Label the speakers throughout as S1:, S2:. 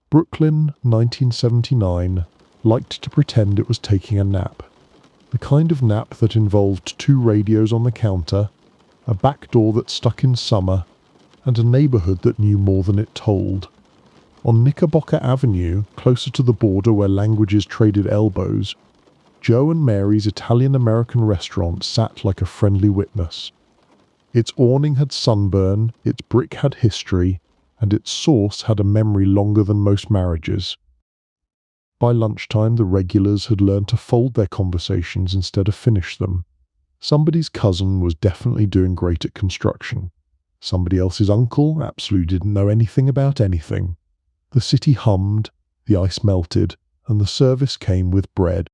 S1: Brooklyn, 1979, liked to pretend it was taking a nap. The kind of nap that involved 2 radios on the counter, a back door that stuck in summer, and a neighbourhood that knew more than it told. On Knickerbocker Avenue, closer to the border where languages traded elbows, Joe and Mary's Italian-American restaurant sat like a friendly witness. Its awning had sunburn, its brick had history, and its sauce had a memory longer than most marriages. By lunchtime, the regulars had learned to fold their conversations instead of finish them. Somebody's cousin was definitely doing great at construction. Somebody else's uncle absolutely didn't know anything about anything. The city hummed, the ice melted, and the service came with bread.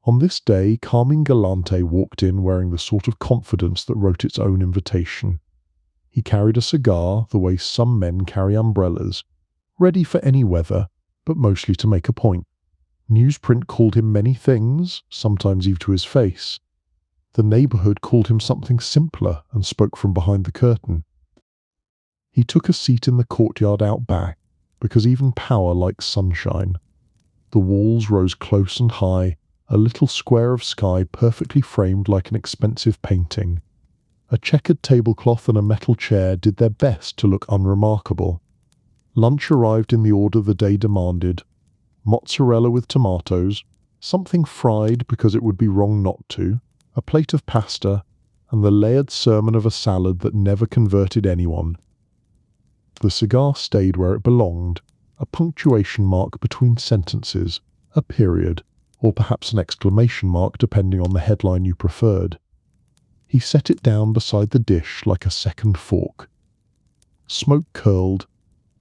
S1: On this day, Carmine Galante walked in wearing the sort of confidence that wrote its own invitation. He carried a cigar the way some men carry umbrellas, ready for any weather, but mostly to make a point. Newsprint called him many things, sometimes even to his face. The neighbourhood called him something simpler and spoke from behind the curtain. He took a seat in the courtyard out back, because even power likes sunshine. The walls rose close and high, a little square of sky perfectly framed like an expensive painting. A checkered tablecloth and a metal chair did their best to look unremarkable. Lunch arrived in the order the day demanded: mozzarella with tomatoes, something fried because it would be wrong not to, a plate of pasta, and the layered sermon of a salad that never converted anyone. The cigar stayed where it belonged, a punctuation mark between sentences, a period, or perhaps an exclamation mark depending on the headline you preferred. He set it down beside the dish like a second fork. Smoke curled.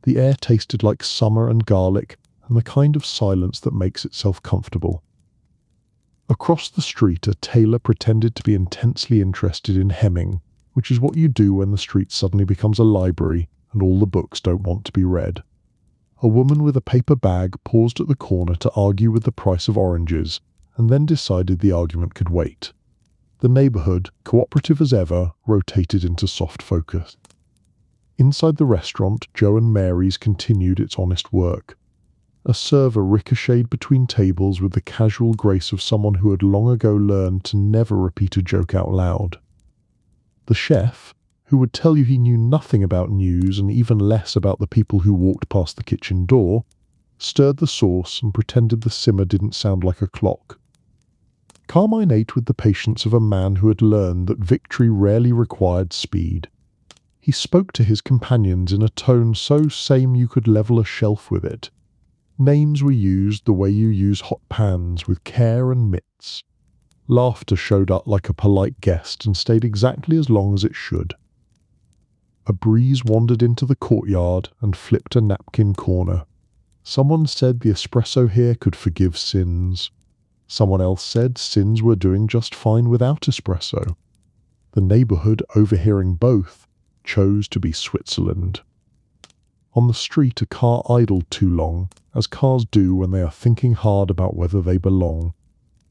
S1: The air tasted like summer and garlic, and the kind of silence that makes itself comfortable. Across the street, a tailor pretended to be intensely interested in hemming, which is what you do when the street suddenly becomes a library and all the books don't want to be read. A woman with a paper bag paused at the corner to argue with the price of oranges, and then decided the argument could wait. The neighbourhood, cooperative as ever, rotated into soft focus. Inside the restaurant, Joe and Mary's continued its honest work. A server ricocheted between tables with the casual grace of someone who had long ago learned to never repeat a joke out loud. The chef, who would tell you he knew nothing about news and even less about the people who walked past the kitchen door, stirred the sauce and pretended the simmer didn't sound like a clock. Carmine ate with the patience of a man who had learned that victory rarely required speed. He spoke to his companions in a tone so same you could level a shelf with it. Names were used the way you use hot pans, with care and mitts. Laughter showed up like a polite guest and stayed exactly as long as it should. A breeze wandered into the courtyard and flipped a napkin corner. Someone said the espresso here could forgive sins. Someone else said sins were doing just fine without espresso. The neighbourhood, overhearing both, chose to be Switzerland. On the street, a car idled too long, as cars do when they are thinking hard about whether they belong.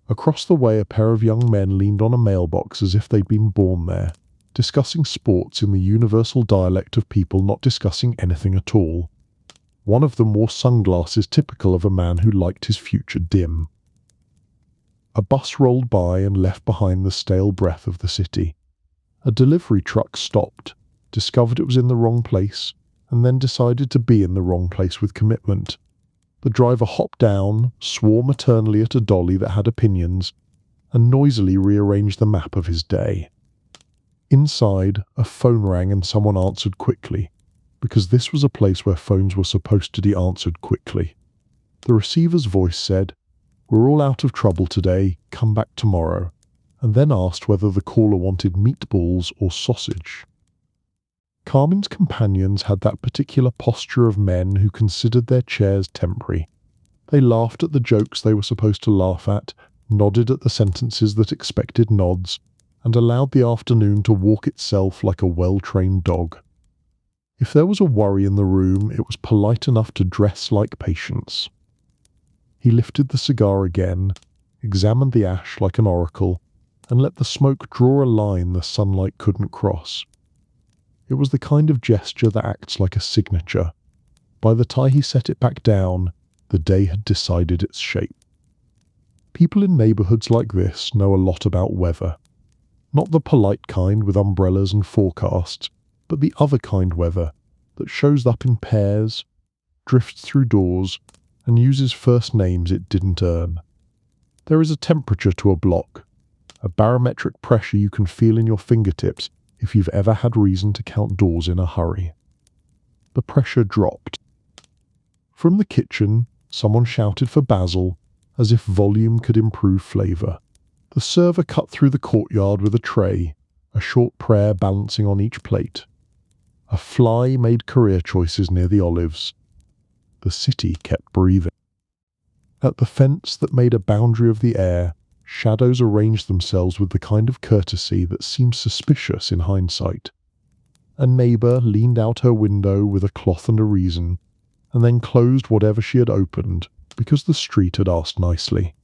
S1: Across the way, a pair of young men leaned on a mailbox as if they'd been born there, discussing sports in the universal dialect of people not discussing anything at all. One of them wore sunglasses typical of a man who liked his future dim. A bus rolled by and left behind the stale breath of the city. A delivery truck stopped, discovered it was in the wrong place, and then decided to be in the wrong place with commitment. The driver hopped down, swore maternally at a dolly that had opinions, and noisily rearranged the map of his day. Inside, a phone rang and someone answered quickly, because this was a place where phones were supposed to be answered quickly. The receiver's voice said, "We're all out of trouble today, come back tomorrow," and then asked whether the caller wanted meatballs or sausage. Carmine's companions had that particular posture of men who considered their chairs temporary. They laughed at the jokes they were supposed to laugh at, nodded at the sentences that expected nods, and allowed the afternoon to walk itself like a well-trained dog. If there was a worry in the room, it was polite enough to dress like patience. He lifted the cigar again, examined the ash like an oracle, and let the smoke draw a line the sunlight couldn't cross. It was the kind of gesture that acts like a signature. By the time he set it back down, the day had decided its shape. People in neighbourhoods like this know a lot about weather. Not the polite kind with umbrellas and forecasts, but the other kind weather that shows up in pairs, drifts through doors, and uses first names it didn't earn. There is a temperature to a block, a barometric pressure you can feel in your fingertips if you've ever had reason to count doors in a hurry. The pressure dropped. From the kitchen, someone shouted for basil, as if volume could improve flavour. The server cut through the courtyard with a tray, a short prayer balancing on each plate. A fly made career choices near the olives. The city kept breathing. At the fence that made a boundary of the air, shadows arranged themselves with the kind of courtesy that seems suspicious in hindsight. A neighbour leaned out her window with a cloth and a reason, and then closed whatever she had opened, because the street had asked nicely.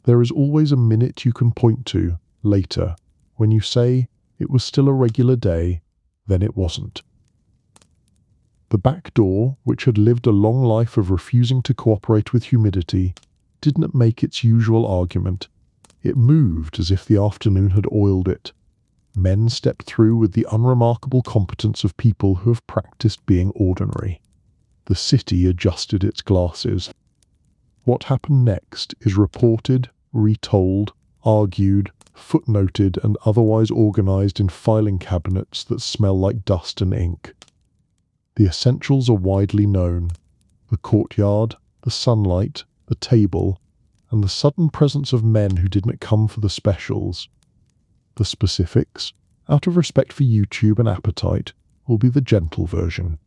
S1: There is always a minute you can point to, later, when you say it was still a regular day, then it wasn't. The back door, which had lived a long life of refusing to cooperate with humidity, didn't make its usual argument. It moved as if the afternoon had oiled it. Men stepped through with the unremarkable competence of people who have practiced being ordinary. The city adjusted its glasses. What happened next is reported, retold, argued, footnoted, and otherwise organized in filing cabinets that smell like dust and ink. The essentials are widely known: the courtyard, the sunlight, the table, and the sudden presence of men who didn't come for the specials. The specifics, out of respect for YouTube and appetite, will be the gentle version.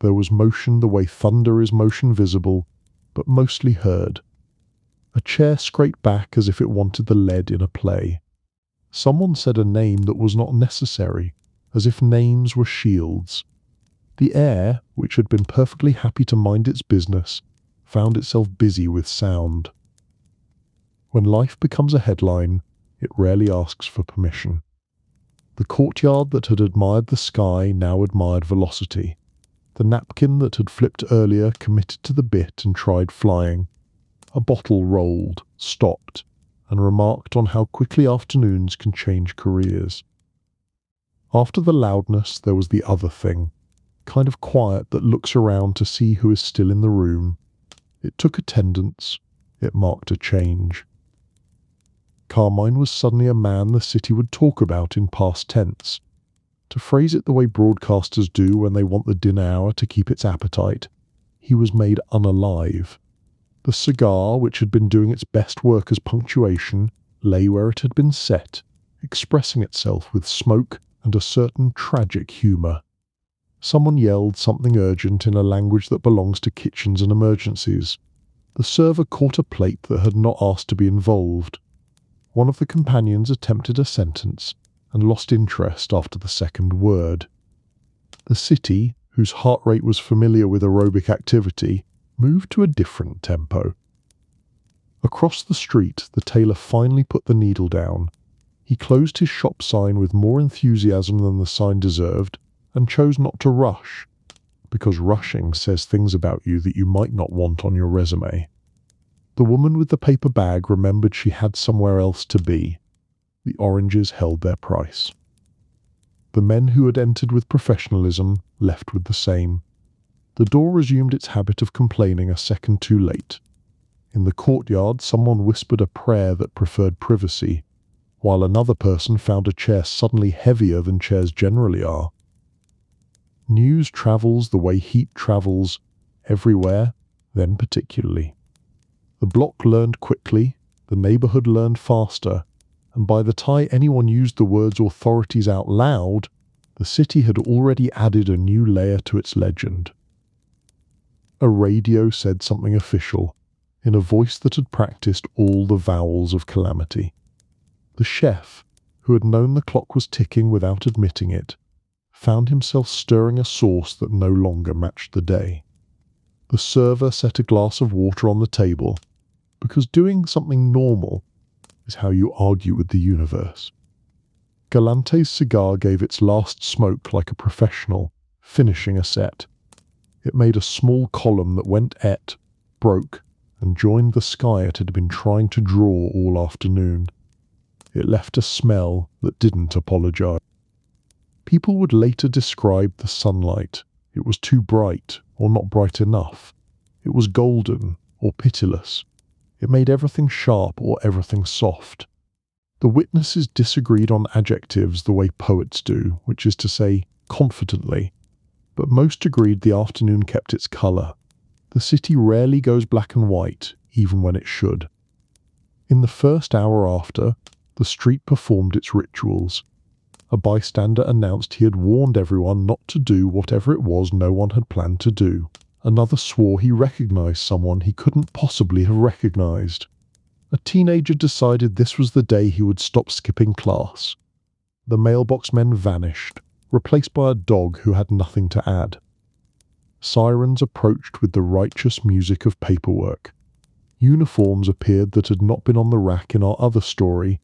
S1: There was motion the way thunder is motion visible, but mostly heard. A chair scraped back as if it wanted the lead in a play. Someone said a name that was not necessary, as if names were shields. The air, which had been perfectly happy to mind its business, found itself busy with sound. When life becomes a headline, it rarely asks for permission. The courtyard that had admired the sky now admired velocity. The napkin that had flipped earlier committed to the bit and tried flying. A bottle rolled, stopped, and remarked on how quickly afternoons can change careers. After the loudness, there was the other thing, kind of quiet that looks around to see who is still in the room. It took attendance. It marked a change. Carmine was suddenly a man the city would talk about in past tense. To phrase it the way broadcasters do when they want the dinner hour to keep its appetite, he was made unalive. The cigar, which had been doing its best work as punctuation, lay where it had been set, expressing itself with smoke and a certain tragic humour. Someone yelled something urgent in a language that belongs to kitchens and emergencies. The server caught a plate that had not asked to be involved. One of the companions attempted a sentence and lost interest after the second word. The city, whose heart rate was familiar with aerobic activity, moved to a different tempo. Across the street, the tailor finally put the needle down. He closed his shop sign with more enthusiasm than the sign deserved, and chose not to rush, because rushing says things about you that you might not want on your resume. The woman with the paper bag remembered she had somewhere else to be. The oranges held their price. The men who had entered with professionalism left with the same. The door resumed its habit of complaining a second too late. In the courtyard, someone whispered a prayer that preferred privacy, while another person found a chair suddenly heavier than chairs generally are. News travels the way heat travels, everywhere, then particularly. The block learned quickly, the neighbourhood learned faster, and by the time anyone used the words authorities out loud, the city had already added a new layer to its legend. A radio said something official, in a voice that had practiced all the vowels of calamity. The chef, who had known the clock was ticking without admitting it, found himself stirring a sauce that no longer matched the day. The server set a glass of water on the table, because doing something normal is how you argue with the universe. Galante's cigar gave its last smoke like a professional, finishing a set. It made a small column that went broke, and joined the sky it had been trying to draw all afternoon. It left a smell that didn't apologize. People would later describe the sunlight. It was too bright, or not bright enough. It was golden, or pitiless. It made everything sharp or everything soft. The witnesses disagreed on adjectives the way poets do, which is to say, confidently, but most agreed the afternoon kept its colour. The city rarely goes black and white, even when it should. In the first hour after, the street performed its rituals. A bystander announced he had warned everyone not to do whatever it was no one had planned to do. Another swore he recognized someone he couldn't possibly have recognized. A teenager decided this was the day he would stop skipping class. The mailbox men vanished, replaced by a dog who had nothing to add. Sirens approached with the righteous music of paperwork. Uniforms appeared that had not been on the rack in our other story,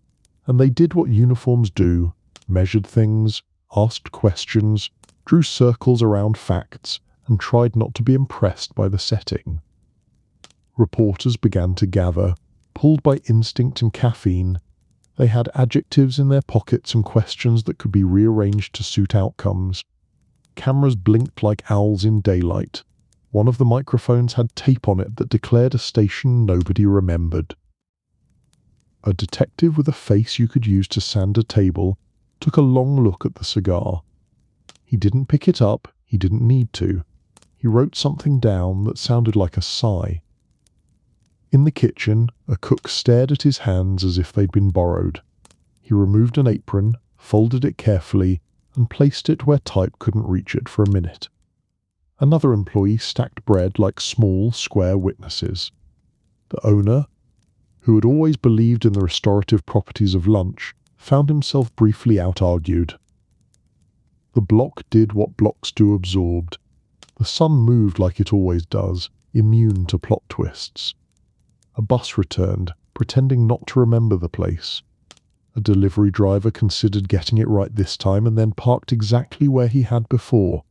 S1: and they did what uniforms do, measured things, asked questions, drew circles around facts, and tried not to be impressed by the setting. Reporters began to gather, pulled by instinct and caffeine. They had adjectives in their pockets and questions that could be rearranged to suit outcomes. Cameras blinked like owls in daylight. One of the microphones had tape on it that declared a station nobody remembered. A detective with a face you could use to sand a table took a long look at the cigar. He didn't pick it up, he didn't need to. He wrote something down that sounded like a sigh. In the kitchen, a cook stared at his hands as if they'd been borrowed. He removed an apron, folded it carefully, and placed it where type couldn't reach it for a minute. Another employee stacked bread like small, square witnesses. The owner, who had always believed in the restorative properties of lunch, found himself briefly out-argued. The block did what blocks do absorbed. The sun moved like it always does, immune to plot twists. A bus returned, pretending not to remember the place. A delivery driver considered getting it right this time and then parked exactly where he had before,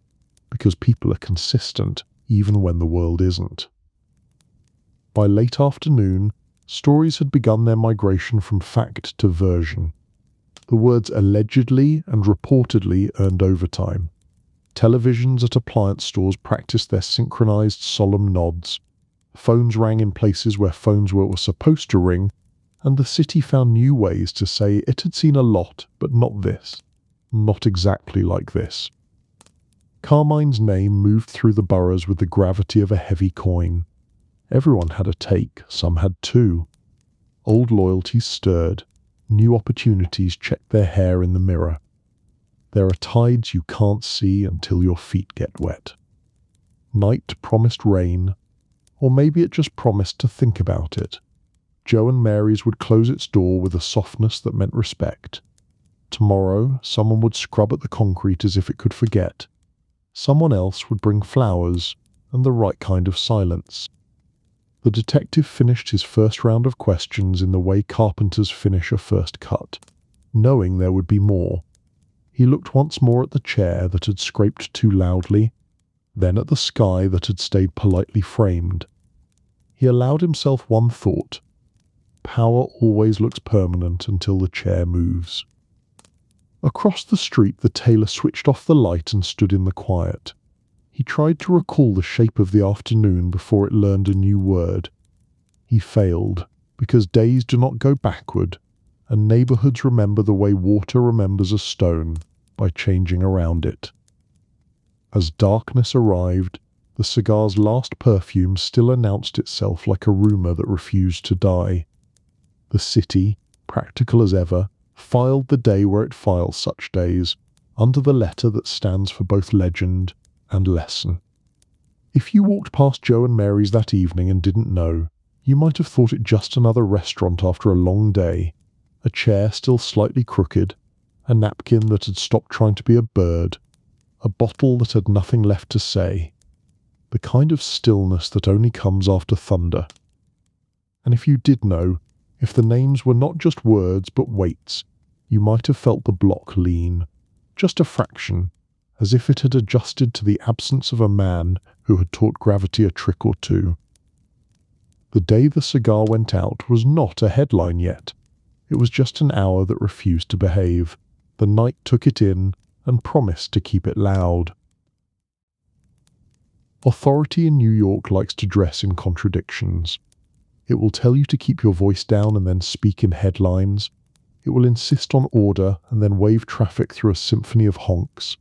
S1: because people are consistent even when the world isn't. By late afternoon, stories had begun their migration from fact to version. The words allegedly and reportedly earned overtime. Televisions at appliance stores practiced their synchronized solemn nods. Phones rang in places where phones were supposed to ring, and the city found new ways to say it had seen a lot, but not this. Not exactly like this. Carmine's name moved through the boroughs with the gravity of a heavy coin. Everyone had a take, some had two. Old loyalties stirred. New opportunities checked their hair in the mirror. There are tides you can't see until your feet get wet. Night promised rain, or maybe it just promised to think about it. Joe and Mary's would close its door with a softness that meant respect. Tomorrow, someone would scrub at the concrete as if it could forget. Someone else would bring flowers and the right kind of silence. The detective finished his first round of questions in the way carpenters finish a first cut, knowing there would be more. He looked once more at the chair that had scraped too loudly, then at the sky that had stayed politely framed. He allowed himself one thought. Power always looks permanent until the chair moves. Across the street the tailor switched off the light and stood in the quiet. He tried to recall the shape of the afternoon before it learned a new word. He failed, because days do not go backward, and neighborhoods remember the way water remembers a stone, by changing around it. As darkness arrived, the cigar's last perfume still announced itself like a rumor that refused to die. The city, practical as ever, filed the day where it files such days, under the letter that stands for both legend and lesson. If you walked past Joe and Mary's that evening and didn't know, you might have thought it just another restaurant after a long day, a chair still slightly crooked, a napkin that had stopped trying to be a bird, a bottle that had nothing left to say, the kind of stillness that only comes after thunder. And if you did know, if the names were not just words but weights, you might have felt the block lean, just a fraction, as if it had adjusted to the absence of a man who had taught gravity a trick or two. The day the cigar went out was not a headline yet. It was just an hour that refused to behave. The night took it in and promised to keep it loud. Authority in New York likes to dress in contradictions. It will tell you to keep your voice down and then speak in headlines. It will insist on order and then wave traffic through a symphony of honks.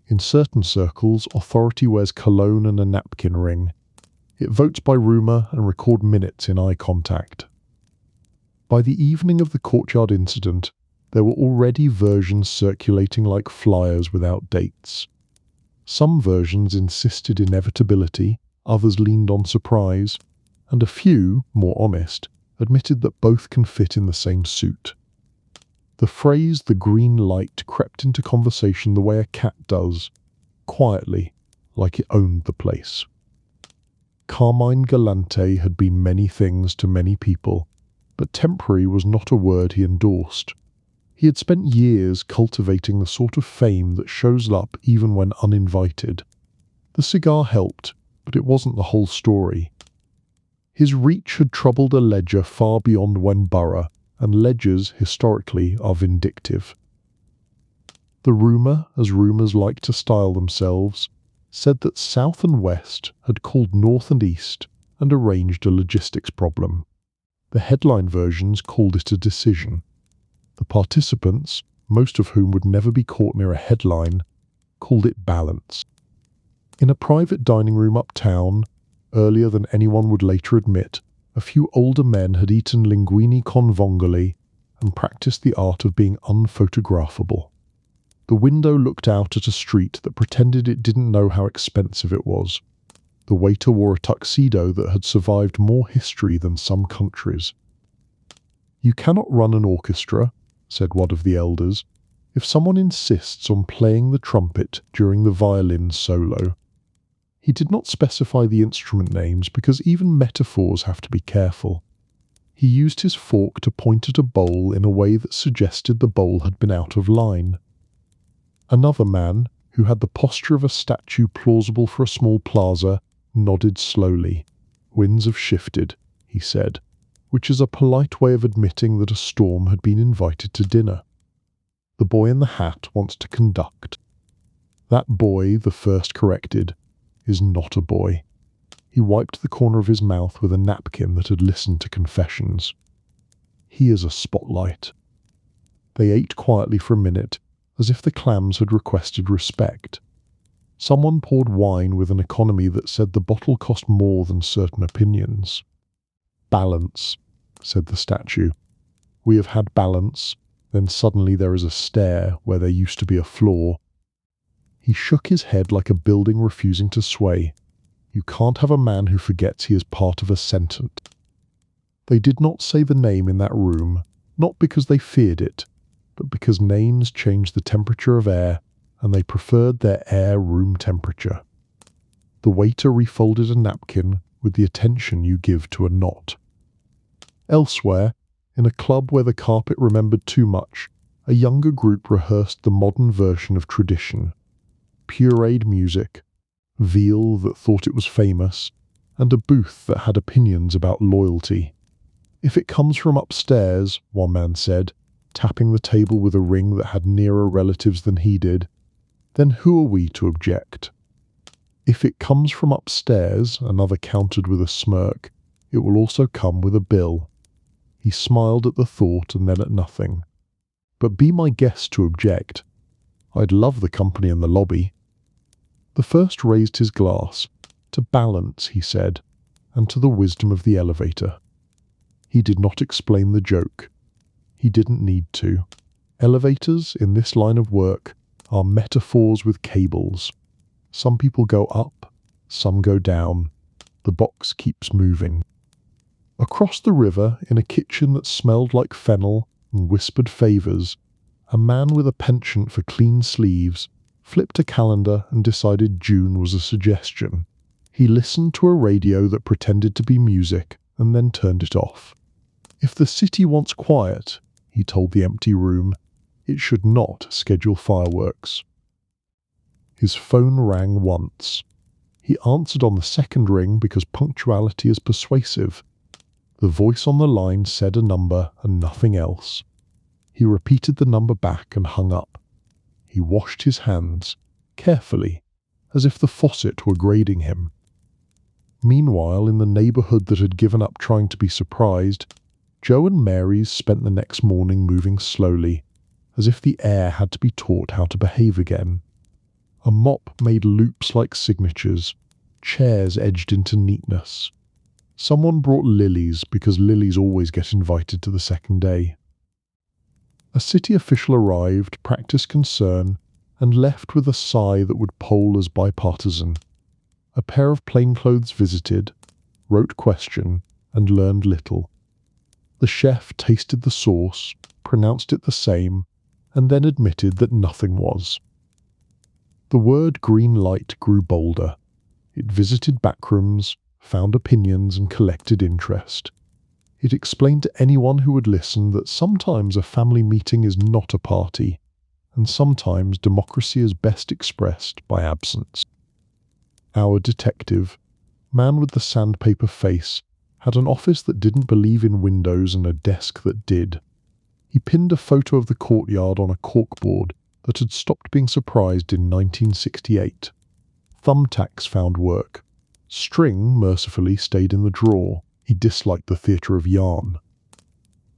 S1: In certain circles, authority wears cologne and a napkin ring. It votes by rumour and records minutes in eye contact. By the evening of the courtyard incident, there were already versions circulating like flyers without dates. Some versions insisted inevitability, others leaned on surprise, and a few, more honest, admitted that both can fit in the same suit. The phrase "the green light" crept into conversation the way a cat does, quietly, like it owned the place. Carmine Galante had been many things to many people, but temporary was not a word he endorsed. He had spent years cultivating the sort of fame that shows up even when uninvited. The cigar helped, but it wasn't the whole story. His reach had troubled a ledger far beyond one borough, and ledgers, historically, are vindictive. The rumour, as rumours like to style themselves, said that South and West had called North and East and arranged a logistics problem. The headline versions called it a decision. The participants, most of whom would never be caught near a headline, called it balance. In a private dining room uptown, earlier than anyone would later admit, a few older men had eaten linguine con vongole and practiced the art of being unphotographable. The window looked out at a street that pretended it didn't know how expensive it was. The waiter wore a tuxedo that had survived more history than some countries. "You cannot run an orchestra," said one of the elders, "if someone insists on playing the trumpet during the violin solo." He did not specify the instrument names because even metaphors have to be careful. He used his fork to point at a bowl in a way that suggested the bowl had been out of line. Another man, who had the posture of a statue plausible for a small plaza, nodded slowly. "Winds have shifted," he said, which is a polite way of admitting that a storm had been invited to dinner. "The boy in the hat wants to conduct." That boy, the first corrected, is not a boy. He wiped the corner of his mouth with a napkin that had listened to confessions. He is a spotlight. They ate quietly for a minute, as if the clams had requested respect. Someone poured wine with an economy that said the bottle cost more than certain opinions. "Balance," said the statue. "We have had balance, then suddenly there is a stair where there used to be a floor." He shook his head like a building refusing to sway. You can't have a man who forgets he is part of a sentence. They did not say the name in that room, not because they feared it, but because names changed the temperature of air, and they preferred their air room temperature. The waiter refolded a napkin with the attention you give to a knot. Elsewhere, in a club where the carpet remembered too much, a younger group rehearsed the modern version of tradition. Pureed music, veal that thought it was famous, and a booth that had opinions about loyalty. "If it comes from upstairs," one man said, tapping the table with a ring that had nearer relatives than he did, "then who are we to object?" "If it comes from upstairs," another countered with a smirk, "it will also come with a bill." He smiled at the thought and then at nothing. "But be my guest to object. I'd love the company in the lobby." The first raised his glass. "To balance," he said, "and to the wisdom of the elevator." He did not explain the joke. He didn't need to. Elevators, in this line of work, are metaphors with cables. Some people go up, some go down. The box keeps moving. Across the river, in a kitchen that smelled like fennel and whispered favours, a man with a penchant for clean sleeves flipped a calendar and decided June was a suggestion. He listened to a radio that pretended to be music and then turned it off. "If the city wants quiet," he told the empty room, "it should not schedule fireworks." His phone rang once. He answered on the second ring because punctuality is persuasive. The voice on the line said a number and nothing else. He repeated the number back and hung up. He washed his hands, carefully, as if the faucet were grading him. Meanwhile, in the neighbourhood that had given up trying to be surprised, Joe and Mary's spent the next morning moving slowly, as if the air had to be taught how to behave again. A mop made loops like signatures, chairs edged into neatness. Someone brought lilies because lilies always get invited to the second day. A city official arrived, practiced concern, and left with a sigh that would poll as bipartisan. A pair of plainclothes visited, wrote question, and learned little. The chef tasted the sauce, pronounced it the same, and then admitted that nothing was. The word green light grew bolder. It visited backrooms, found opinions, and collected interest. It explained to anyone who would listen that sometimes a family meeting is not a party, and sometimes democracy is best expressed by absence. Our detective, man with the sandpaper face, had an office that didn't believe in windows and a desk that did. He pinned a photo of the courtyard on a corkboard that had stopped being surprised in 1968. Thumbtacks found work. String, mercifully, stayed in the drawer. He disliked the theatre of yarn.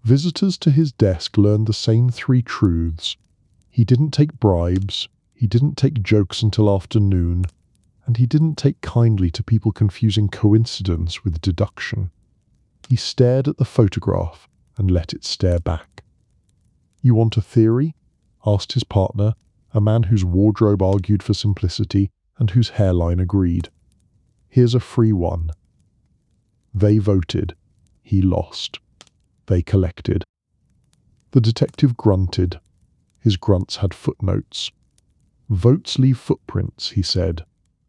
S1: Visitors to his desk learned the same three truths. He didn't take bribes, he didn't take jokes until afternoon, and he didn't take kindly to people confusing coincidence with deduction. He stared at the photograph and let it stare back. "You want a theory?" asked his partner, a man whose wardrobe argued for simplicity and whose hairline agreed. "Here's a free one." They voted. He lost. They collected. The detective grunted. His grunts had footnotes. "Votes leave footprints," he said,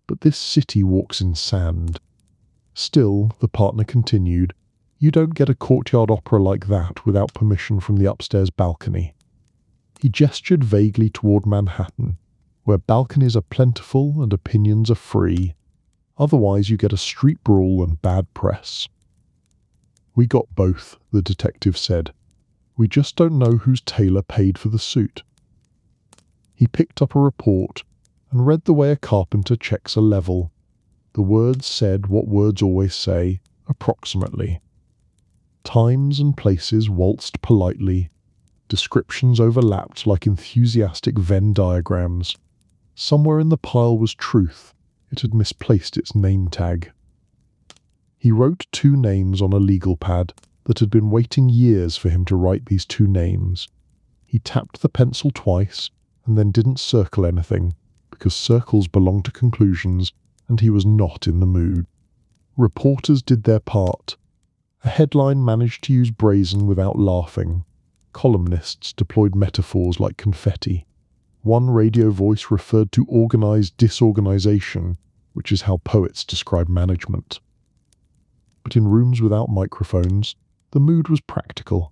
S1: "but this city walks in sand." Still, the partner continued, "You don't get a courtyard opera like that without permission from the upstairs balcony." He gestured vaguely toward Manhattan, where balconies are plentiful and opinions are free. Otherwise you get a street brawl and bad press. "We got both," the detective said. "We just don't know whose tailor paid for the suit." He picked up a report and read the way a carpenter checks a level. The words said what words always say, approximately. Times and places waltzed politely. Descriptions overlapped like enthusiastic Venn diagrams. Somewhere in the pile was truth. It had misplaced its name tag. He wrote 2 names on a legal pad that had been waiting years for him to write these 2 names. He tapped the pencil twice and then didn't circle anything, because circles belong to conclusions, and he was not in the mood. Reporters did their part. A headline managed to use brazen without laughing. Columnists deployed metaphors like confetti. One radio voice referred to organized disorganization, which is how poets describe management. But in rooms without microphones, the mood was practical.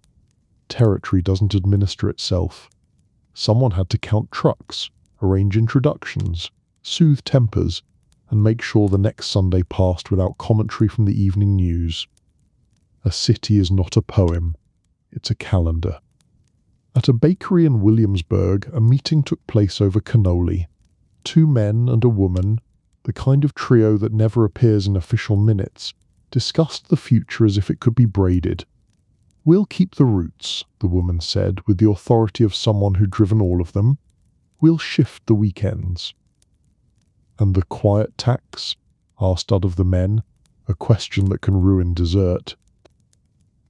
S1: Territory doesn't administer itself. Someone had to count trucks, arrange introductions, soothe tempers, and make sure the next Sunday passed without commentary from the evening news. A city is not a poem, it's a calendar. At a bakery in Williamsburg, a meeting took place over cannoli. 2 men and a woman, the kind of trio that never appears in official minutes, discussed the future as if it could be braided. "We'll keep the roots," the woman said, with the authority of someone who'd driven all of them. "We'll shift the weekends." "And the quiet tax?" asked one of the men, a question that can ruin dessert.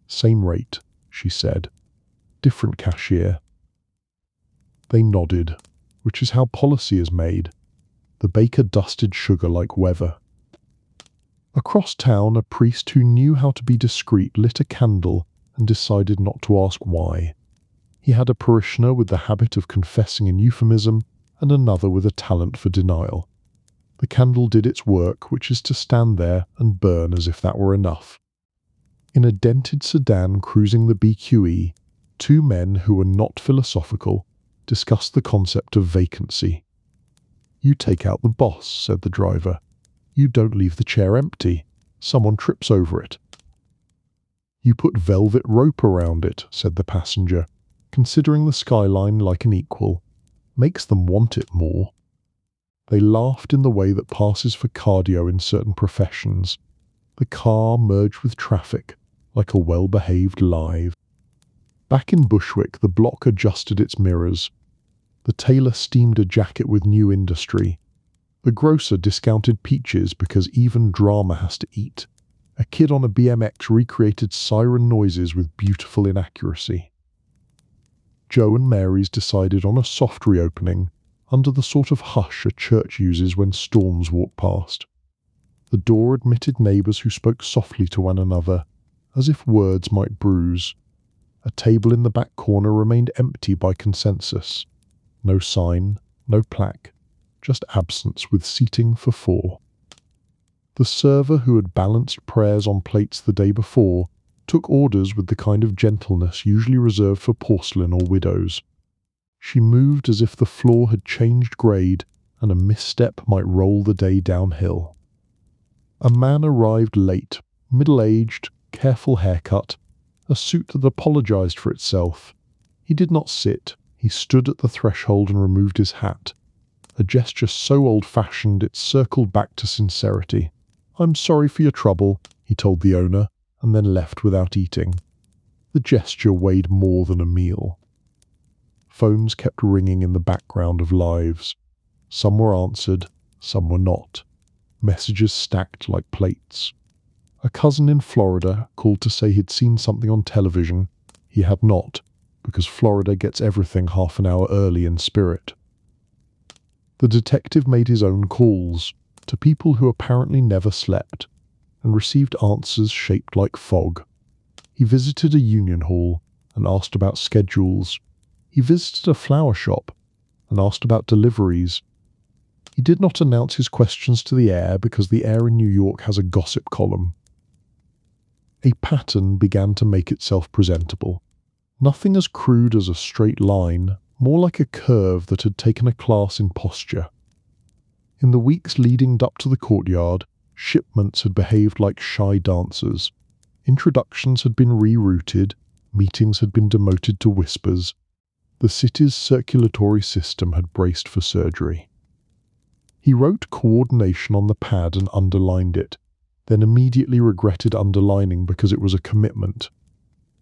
S1: "Same rate," she said. "Different cashier." They nodded, which is how policy is made. The baker dusted sugar like weather. Across town, a priest who knew how to be discreet lit a candle and decided not to ask why. He had a parishioner with the habit of confessing in euphemism and another with a talent for denial. The candle did its work, which is to stand there and burn as if that were enough. In a dented sedan cruising the BQE, 2 men who were not philosophical discussed the concept of vacancy. "You take out the boss," said the driver. You don't leave the chair empty. Someone trips over it. You put velvet rope around it, said the passenger, considering the skyline like an equal. Makes them want it more. They laughed in the way that passes for cardio in certain professions. The car merged with traffic, like a well-behaved live. Back in Bushwick, the block adjusted its mirrors. The tailor steamed a jacket with new industry. The grocer discounted peaches because even drama has to eat. A kid on a BMX recreated siren noises with beautiful inaccuracy. Joe and Mary's decided on a soft reopening, under the sort of hush a church uses when storms walk past. The door admitted neighbours who spoke softly to one another, as if words might bruise. A table in the back corner remained empty by consensus. No sign, no plaque, just absence with seating for 4. The server who had balanced prayers on plates the day before took orders with the kind of gentleness usually reserved for porcelain or widows. She moved as if the floor had changed grade and a misstep might roll the day downhill. A man arrived late, middle-aged, careful haircut, a suit that apologized for itself. He did not sit. He stood at the threshold and removed his hat, a gesture so old-fashioned it circled back to sincerity. "I'm sorry for your trouble," he told the owner, and then left without eating. The gesture weighed more than a meal. Phones kept ringing in the background of lives. Some were answered, some were not. Messages stacked like plates. A cousin in Florida called to say he'd seen something on television. He had not, because Florida gets everything half an hour early in spirit. The detective made his own calls, to people who apparently never slept, and received answers shaped like fog. He visited a union hall and asked about schedules. He visited a flower shop and asked about deliveries. He did not announce his questions to the air because the air in New York has a gossip column. A pattern began to make itself presentable. Nothing as crude as a straight line, more like a curve that had taken a class in posture. In the weeks leading up to the courtyard, shipments had behaved like shy dancers. Introductions had been rerouted, meetings had been demoted to whispers. The city's circulatory system had braced for surgery. He wrote coordination on the pad and underlined it, then immediately regretted underlining because it was a commitment.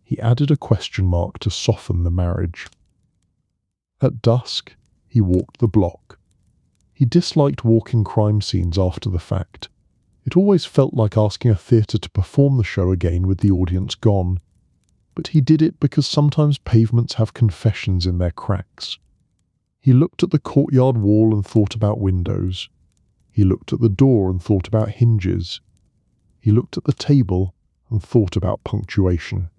S1: He added a question mark to soften the marriage. At dusk, he walked the block. He disliked walking crime scenes after the fact. It always felt like asking a theatre to perform the show again with the audience gone. But he did it because sometimes pavements have confessions in their cracks. He looked at the courtyard wall and thought about windows. He looked at the door and thought about hinges. He looked at the table and thought about punctuation.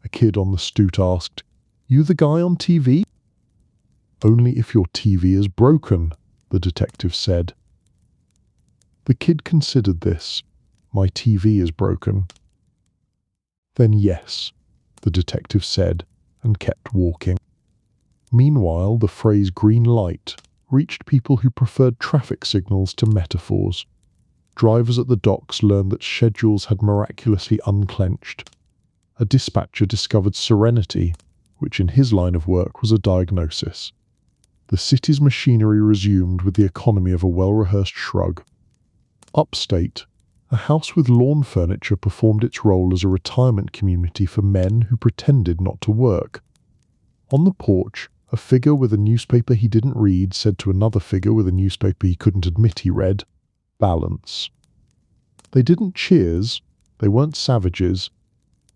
S1: A kid on the stoop asked, "You the guy on TV?" "Only if your TV is broken," the detective said. The kid considered this. "My TV is broken." "Then yes," the detective said, and kept walking. Meanwhile, the phrase green light reached people who preferred traffic signals to metaphors. Drivers at the docks learned that schedules had miraculously unclenched. A dispatcher discovered serenity, which in his line of work was a diagnosis. The city's machinery resumed with the economy of a well-rehearsed shrug. Upstate, a house with lawn furniture performed its role as a retirement community for men who pretended not to work. On the porch, a figure with a newspaper he didn't read said to another figure with a newspaper he couldn't admit he read, "Balance." They didn't cheers, they weren't savages.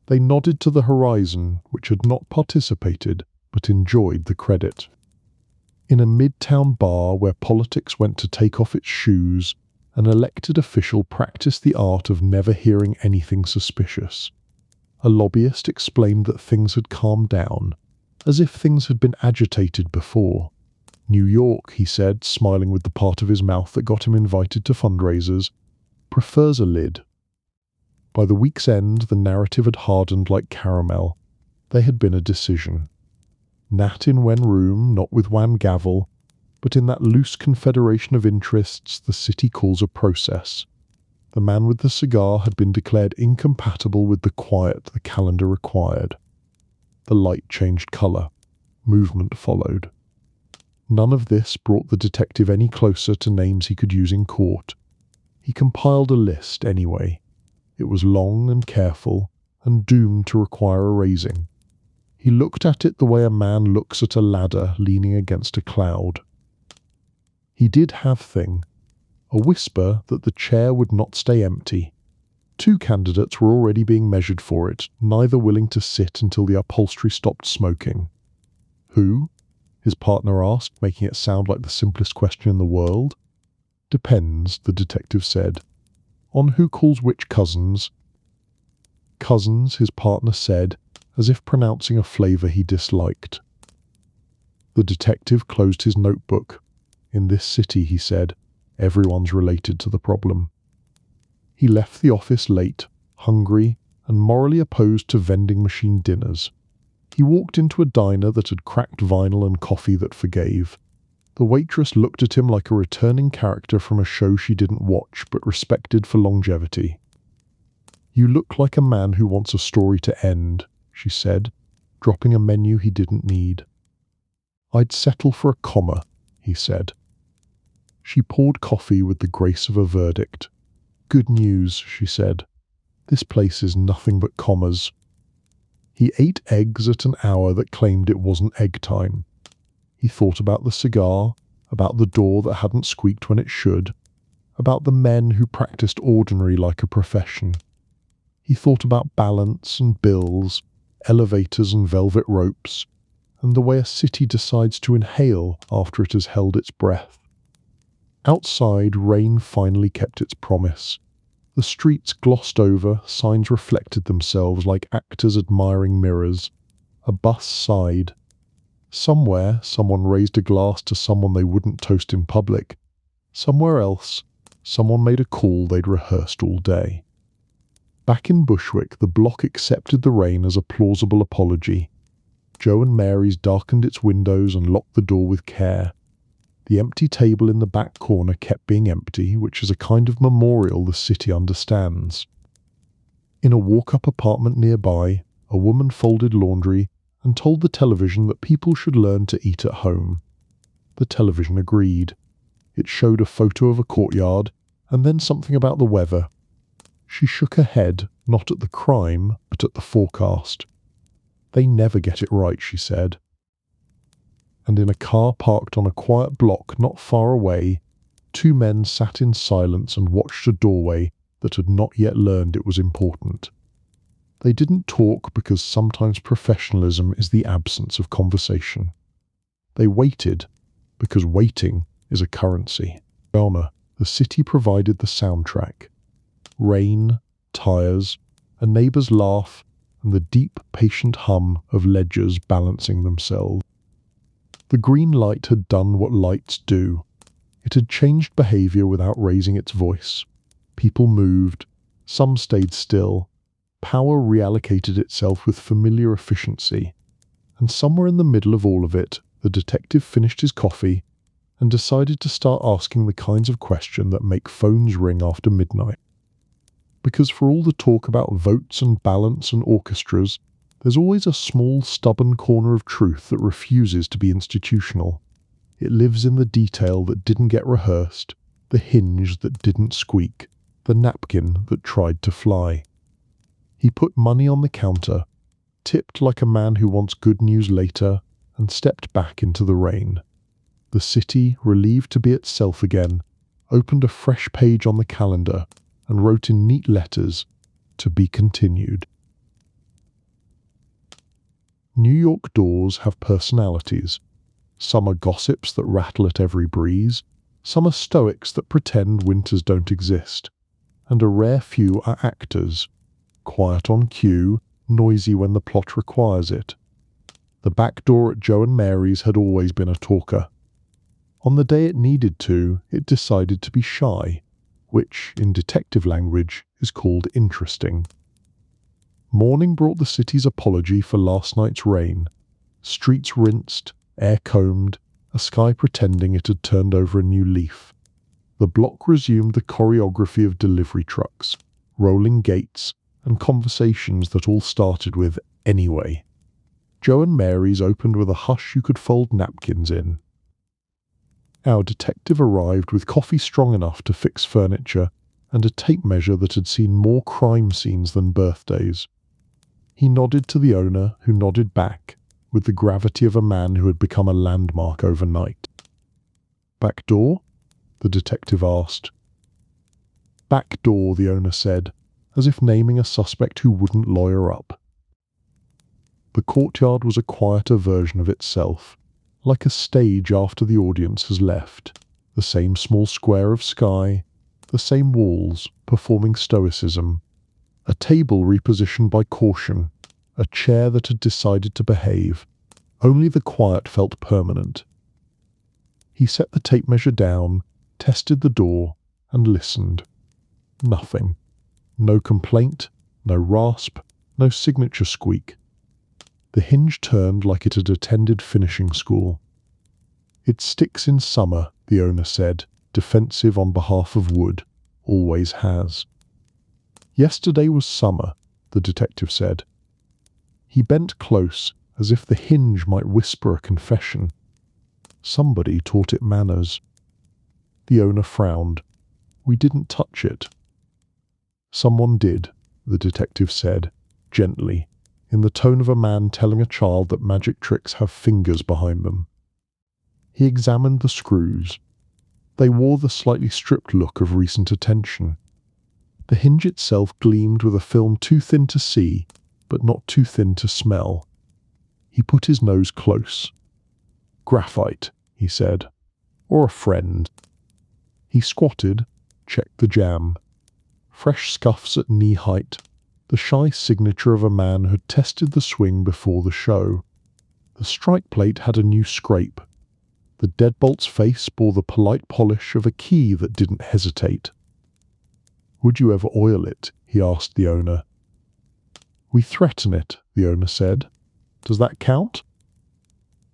S1: They nodded to the horizon, which had not participated, but enjoyed the credit. In a midtown bar where politics went to take off its shoes, an elected official practiced the art of never hearing anything suspicious. A lobbyist explained that things had calmed down, as if things had been agitated before. New York, he said, smiling with the part of his mouth that got him invited to fundraisers, prefers a lid. By the week's end, the narrative had hardened like caramel. They had been a decision. Nat in one room, not with one gavel. but in that loose confederation of interests the city calls a process. The man with the cigar had been declared incompatible with the quiet the calendar required. The light changed colour. Movement followed. None of this brought the detective any closer to names he could use in court. He compiled a list anyway. It was long and careful, and doomed to require erasing. He looked at it the way a man looks at a ladder leaning against a cloud. He did have thing. A whisper that the chair would not stay empty. 2 candidates were already being measured for it, neither willing to sit until the upholstery stopped smoking. Who? His partner asked, making it sound like the simplest question in the world. Depends, the detective said. On who calls which cousins? Cousins, his partner said, as if pronouncing a flavour he disliked. The detective closed his notebook. In this city, he said, everyone's related to the problem. He left the office late, hungry, and morally opposed to vending machine dinners. He walked into a diner that had cracked vinyl and coffee that forgave. The waitress looked at him like a returning character from a show she didn't watch but respected for longevity. You look like a man who wants a story to end, she said, dropping a menu he didn't need. I'd settle for a comma, he said. She poured coffee with the grace of a verdict. Good news, she said. This place is nothing but commas. He ate eggs at an hour that claimed it wasn't egg time. He thought about the cigar, about the door that hadn't squeaked when it should, about the men who practiced ordinary like a profession. He thought about balance and bills, elevators and velvet ropes, and the way a city decides to inhale after it has held its breath. Outside, rain finally kept its promise. The streets glossed over, signs reflected themselves like actors admiring mirrors. A bus sighed. Somewhere, someone raised a glass to someone they wouldn't toast in public. Somewhere else, someone made a call they'd rehearsed all day. Back in Bushwick, the block accepted the rain as a plausible apology. Joe and Mary's darkened its windows and locked the door with care. The empty table in the back corner kept being empty, which is a kind of memorial the city understands. In a walk-up apartment nearby, a woman folded laundry and told the television that people should learn to eat at home. The television agreed. It showed a photo of a courtyard, and then something about the weather. She shook her head, not at the crime, but at the forecast. They never get it right, she said. And in a car parked on a quiet block not far away, 2 men sat in silence and watched a doorway that had not yet learned it was important. They didn't talk because sometimes professionalism is the absence of conversation. They waited because waiting is a currency. Drama, the city provided the soundtrack. Rain, tires, a neighbour's laugh, and the deep, patient hum of ledgers balancing themselves. The green light had done what lights do. It had changed behaviour without raising its voice. People moved. Some stayed still. Power reallocated itself with familiar efficiency. And somewhere in the middle of all of it, the detective finished his coffee and decided to start asking the kinds of question that make phones ring after midnight. Because for all the talk about votes and balance and orchestras, there's always a small, stubborn corner of truth that refuses to be institutional. It lives in the detail that didn't get rehearsed, the hinge that didn't squeak, the napkin that tried to fly. He put money on the counter, tipped like a man who wants good news later, and stepped back into the rain. The city, relieved to be itself again, opened a fresh page on the calendar and wrote in neat letters, "To be continued." New York doors have personalities. Some are gossips that rattle at every breeze, some are stoics that pretend winters don't exist, and a rare few are actors, quiet on cue, noisy when the plot requires it. The back door at Joe and Mary's had always been a talker. On the day it needed to, it decided to be shy, which, in detective language, is called interesting. Morning brought the city's apology for last night's rain. Streets rinsed, air combed, a sky pretending it had turned over a new leaf. The block resumed the choreography of delivery trucks, rolling gates, and conversations that all started with "anyway." Joe and Mary's opened with a hush you could fold napkins in. Our detective arrived with coffee strong enough to fix furniture and a tape measure that had seen more crime scenes than birthdays. He nodded to the owner, who nodded back, with the gravity of a man who had become a landmark overnight. "Back door?" the detective asked. "Back door," the owner said, as if naming a suspect who wouldn't lawyer up. The courtyard was a quieter version of itself, like a stage after the audience has left. The same small square of sky, the same walls performing stoicism, a table repositioned by caution, a chair that had decided to behave. Only the quiet felt permanent. He set the tape measure down, tested the door, and listened. Nothing. No complaint, no rasp, no signature squeak. The hinge turned like it had attended finishing school. "It sticks in summer," the owner said, defensive on behalf of wood. "Always has." "Yesterday was summer," the detective said. He bent close, as if the hinge might whisper a confession. Somebody taught it manners. The owner frowned. "We didn't touch it." "Someone did," the detective said, gently, in the tone of a man telling a child that magic tricks have fingers behind them. He examined the screws. They wore the slightly stripped look of recent attention. The hinge itself gleamed with a film too thin to see, but not too thin to smell. He put his nose close. "Graphite," he said. "Or a friend." He squatted, checked the jam. Fresh scuffs at knee height, the shy signature of a man who had tested the swing before the show. The strike plate had a new scrape. The deadbolt's face bore the polite polish of a key that didn't hesitate. "Would you ever oil it?" he asked the owner. "We threaten it," the owner said. "Does that count?"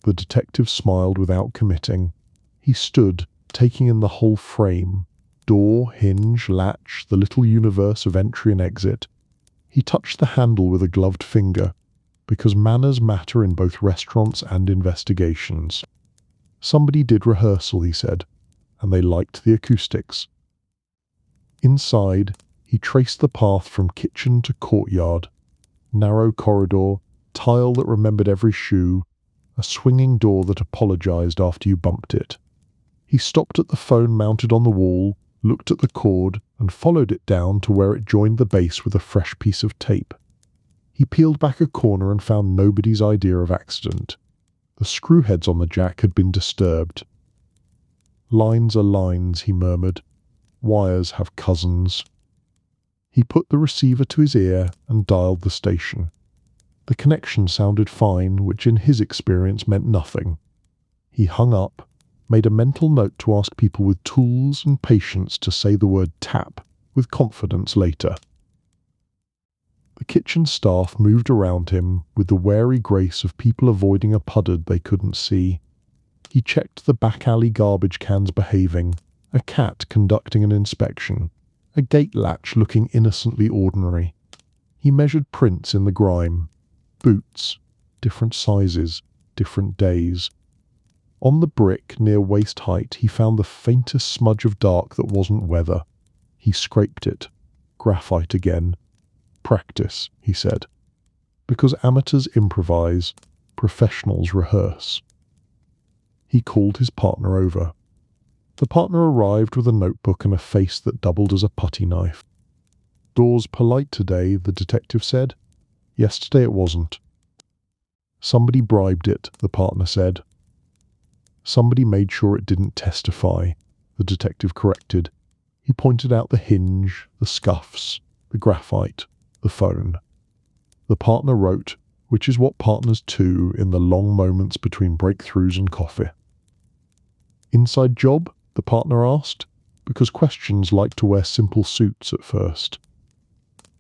S1: The detective smiled without committing. He stood, taking in the whole frame. Door, hinge, latch, the little universe of entry and exit. He touched the handle with a gloved finger, because manners matter in both restaurants and investigations. Somebody did rehearsal, he said, and they liked the acoustics. Inside, he traced the path from kitchen to courtyard. Narrow corridor, tile that remembered every shoe, a swinging door that apologized after you bumped it. He stopped at the phone mounted on the wall, looked at the cord, and followed it down to where it joined the base with a fresh piece of tape. He peeled back a corner and found nobody's idea of accident. The screw heads on the jack had been disturbed. "Lines are lines," he murmured. "Wires have cousins." He put the receiver to his ear and dialed the station. The connection sounded fine, which in his experience meant nothing. He hung up, made a mental note to ask people with tools and patience to say the word tap with confidence later. The kitchen staff moved around him with the wary grace of people avoiding a puddard they couldn't see. He checked the back alley garbage cans behaving, a cat conducting an inspection, a gate latch looking innocently ordinary. He measured prints in the grime. Boots, different sizes, different days. On the brick near waist height he found the faintest smudge of dark that wasn't weather. He scraped it. Graphite again. "Practice," he said. "Because amateurs improvise, professionals rehearse." He called his partner over. The partner arrived with a notebook and a face that doubled as a putty knife. "Door's polite today," the detective said. "Yesterday it wasn't." "Somebody bribed it," the partner said. "Somebody made sure it didn't testify," the detective corrected. He pointed out the hinge, the scuffs, the graphite, the phone. The partner wrote, which is what partners do in the long moments between breakthroughs and coffee. "Inside job?" the partner asked, because questions like to wear simple suits at first.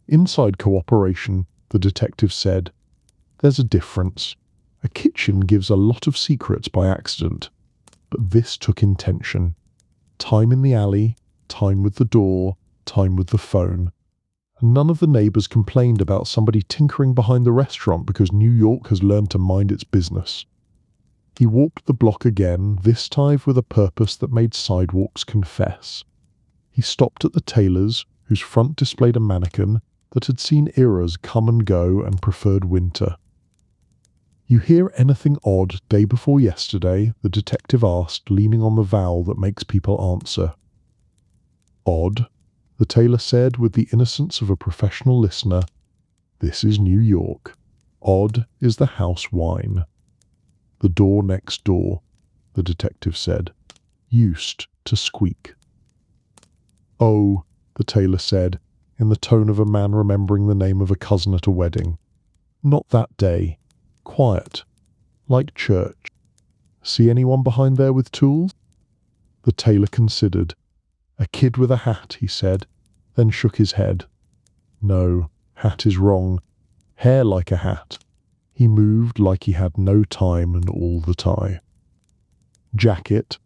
S1: "Inside cooperation," the detective said. "There's a difference. A kitchen gives a lot of secrets by accident. but this took intention. Time in the alley, time with the door, time with the phone. And none of the neighbours complained about somebody tinkering behind the restaurant because New York has learned to mind its business. He walked the block again, this time with a purpose that made sidewalks confess. He stopped at the tailor's, whose front displayed a mannequin that had seen eras come and go and preferred winter. "You hear anything odd day before yesterday?" the detective asked, leaning on the vowel that makes people answer. "Odd," the tailor said with the innocence of a professional listener. "This is New York. Odd is the house wine." "The door next door," the detective said, "used to squeak." "Oh," the tailor said, in the tone of a man remembering the name of a cousin at a wedding. "Not that day. Quiet. Like church. See anyone behind there with tools?" The tailor considered. "A kid with a hat," he said, then shook his head. "No, hat is wrong. Hair like a hat." He moved like he had no time and all the tie. "Jacket?"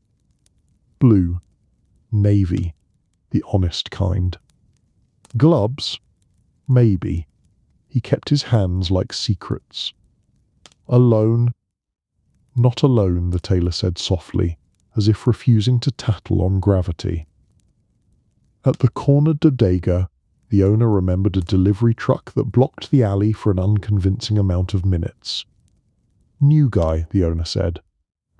S1: "Blue. Navy. The honest kind." "Gloves?" "Maybe." He kept his hands like secrets. "Alone?" "Not alone," the tailor said softly, as if refusing to tattle on gravity. At the corner bodega, the owner remembered a delivery truck that blocked the alley for an unconvincing amount of minutes. "New guy," the owner said.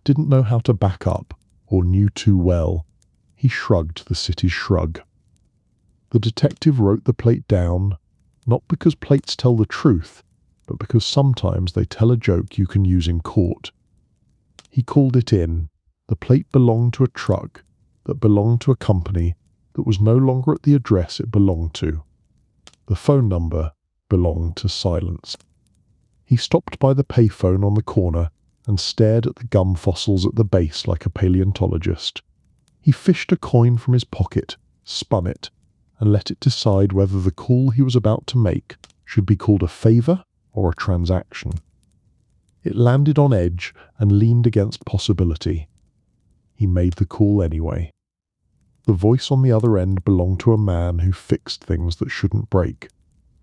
S1: "Didn't know how to back up, or knew too well." He shrugged the city's shrug. The detective wrote the plate down, not because plates tell the truth, but because sometimes they tell a joke you can use in court. He called it in. The plate belonged to a truck that belonged to a company that was no longer at the address it belonged to. The phone number belonged to silence. He stopped by the payphone on the corner and stared at the gum fossils at the base like a paleontologist. He fished a coin from his pocket, spun it, and let it decide whether the call he was about to make should be called a favour or a transaction. It landed on edge and leaned against possibility. He made the call anyway. The voice on the other end belonged to a man who fixed things that shouldn't break.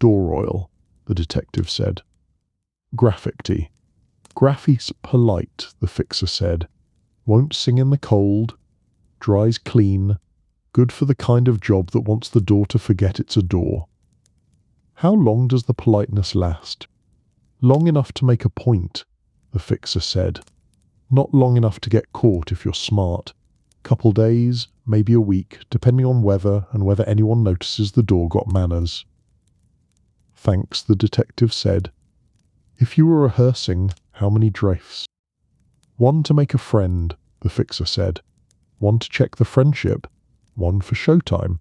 S1: "Door oil," the detective said. "Graffiti." "Graffy's polite," the fixer said. "Won't sing in the cold. Dries clean. Good for the kind of job that wants the door to forget it's a door." "How long does the politeness last?" "Long enough to make a point," the fixer said. "Not long enough to get caught if you're smart. Couple days, maybe a week, depending on weather and whether anyone notices the door got manners." "Thanks," the detective said. "If you were rehearsing, how many drafts?" "One to make a friend," the fixer said. "One to check the friendship. One for showtime."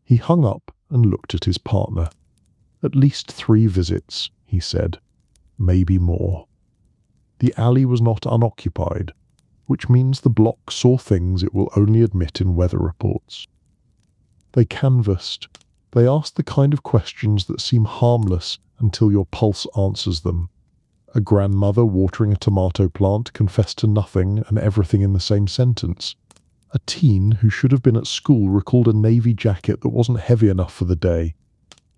S1: He hung up and looked at his partner. "At least 3 visits," he said. "Maybe more." The alley was not unoccupied, which means the block saw things it will only admit in weather reports. They canvassed. They asked the kind of questions that seem harmless until your pulse answers them. A grandmother watering a tomato plant confessed to nothing and everything in the same sentence. A teen who should have been at school recalled a navy jacket that wasn't heavy enough for the day.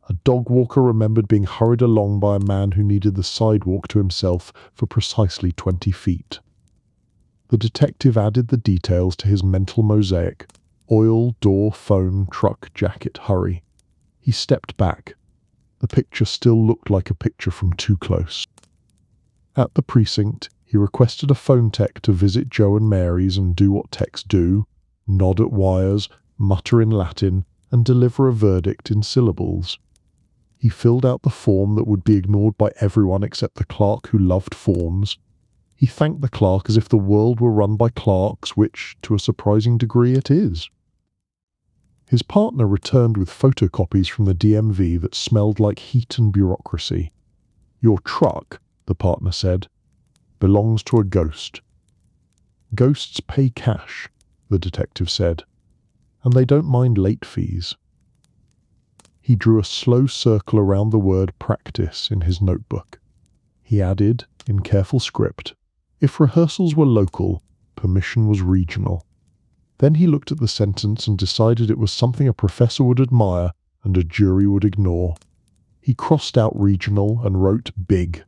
S1: A dog walker remembered being hurried along by a man who needed the sidewalk to himself for precisely 20 feet. The detective added the details to his mental mosaic: oil, door, phone, truck, jacket, hurry. He stepped back. The picture still looked like a picture from too close. At the precinct, he requested a phone tech to visit Joe and Mary's and do what techs do: nod at wires, mutter in Latin, and deliver a verdict in syllables. He filled out the form that would be ignored by everyone except the clerk who loved forms. He thanked the clerk as if the world were run by clerks, which, to a surprising degree, it is. His partner returned with photocopies from the DMV that smelled like heat and bureaucracy. "Your truck," the partner said, "belongs to a ghost." "Ghosts pay cash," the detective said, "and they don't mind late fees." He drew a slow circle around the word practice in his notebook. He added, in careful script, "If rehearsals were local, permission was regional. Then he looked at the sentence and decided it was something a professor would admire and a jury would ignore. He crossed out regional and wrote big.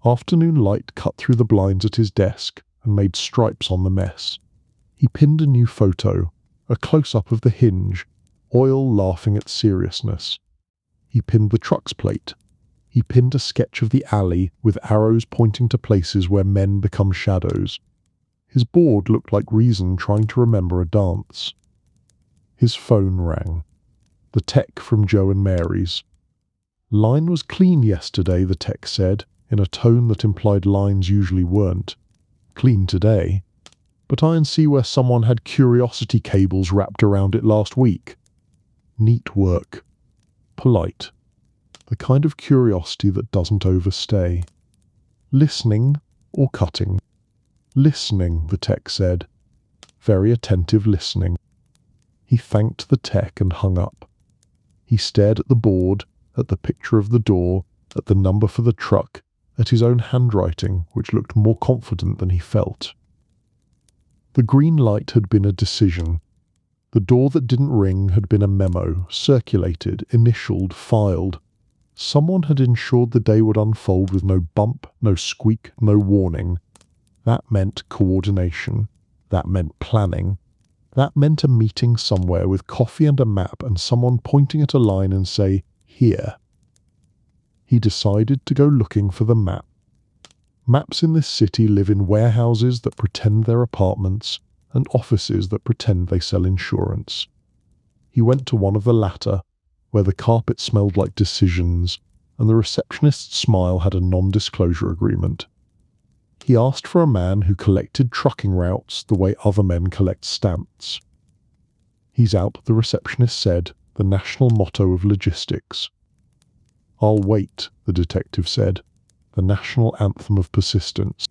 S1: Afternoon light cut through the blinds at his desk and made stripes on the mess. He pinned a new photo, a close-up of the hinge, oil laughing at seriousness. He pinned the truck's plate. He pinned a sketch of the alley with arrows pointing to places where men become shadows. His board looked like Reason trying to remember a dance. His phone rang. The tech from Joe and Mary's. "Line was clean yesterday," the tech said, in a tone that implied lines usually weren't. "Clean today. But I can see where someone had curiosity cables wrapped around it last week. Neat work. Polite. The kind of curiosity that doesn't overstay. Listening or cutting?" "Listening," the tech said. "Very attentive listening." He thanked the tech and hung up. He stared at the board, at the picture of the door, at the number for the truck, at his own handwriting, which looked more confident than he felt. The green light had been a decision. The door that didn't ring had been a memo, circulated, initialed, filed. Someone had ensured the day would unfold with no bump, no squeak, no warning. That meant coordination. That meant planning. That meant a meeting somewhere with coffee and a map and someone pointing at a line and say, "Here." He decided to go looking for the map. Maps in this city live in warehouses that pretend they're apartments and offices that pretend they sell insurance. He went to one of the latter, where the carpet smelled like decisions and the receptionist's smile had a non-disclosure agreement. He asked for a man who collected trucking routes the way other men collect stamps. "He's out," the receptionist said, the national motto of logistics. "I'll wait," the detective said, the national anthem of persistence.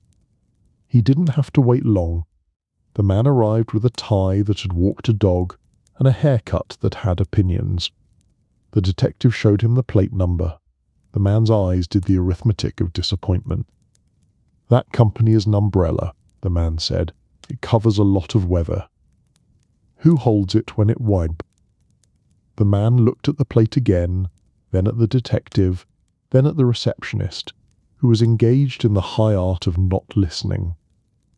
S1: He didn't have to wait long. The man arrived with a tie that had walked a dog and a haircut that had opinions. The detective showed him the plate number. The man's eyes did the arithmetic of disappointment. "That company is an umbrella," the man said. "It covers a lot of weather." "Who holds it when it wipe?" The man looked at the plate again, then at the detective, then at the receptionist, who was engaged in the high art of not listening.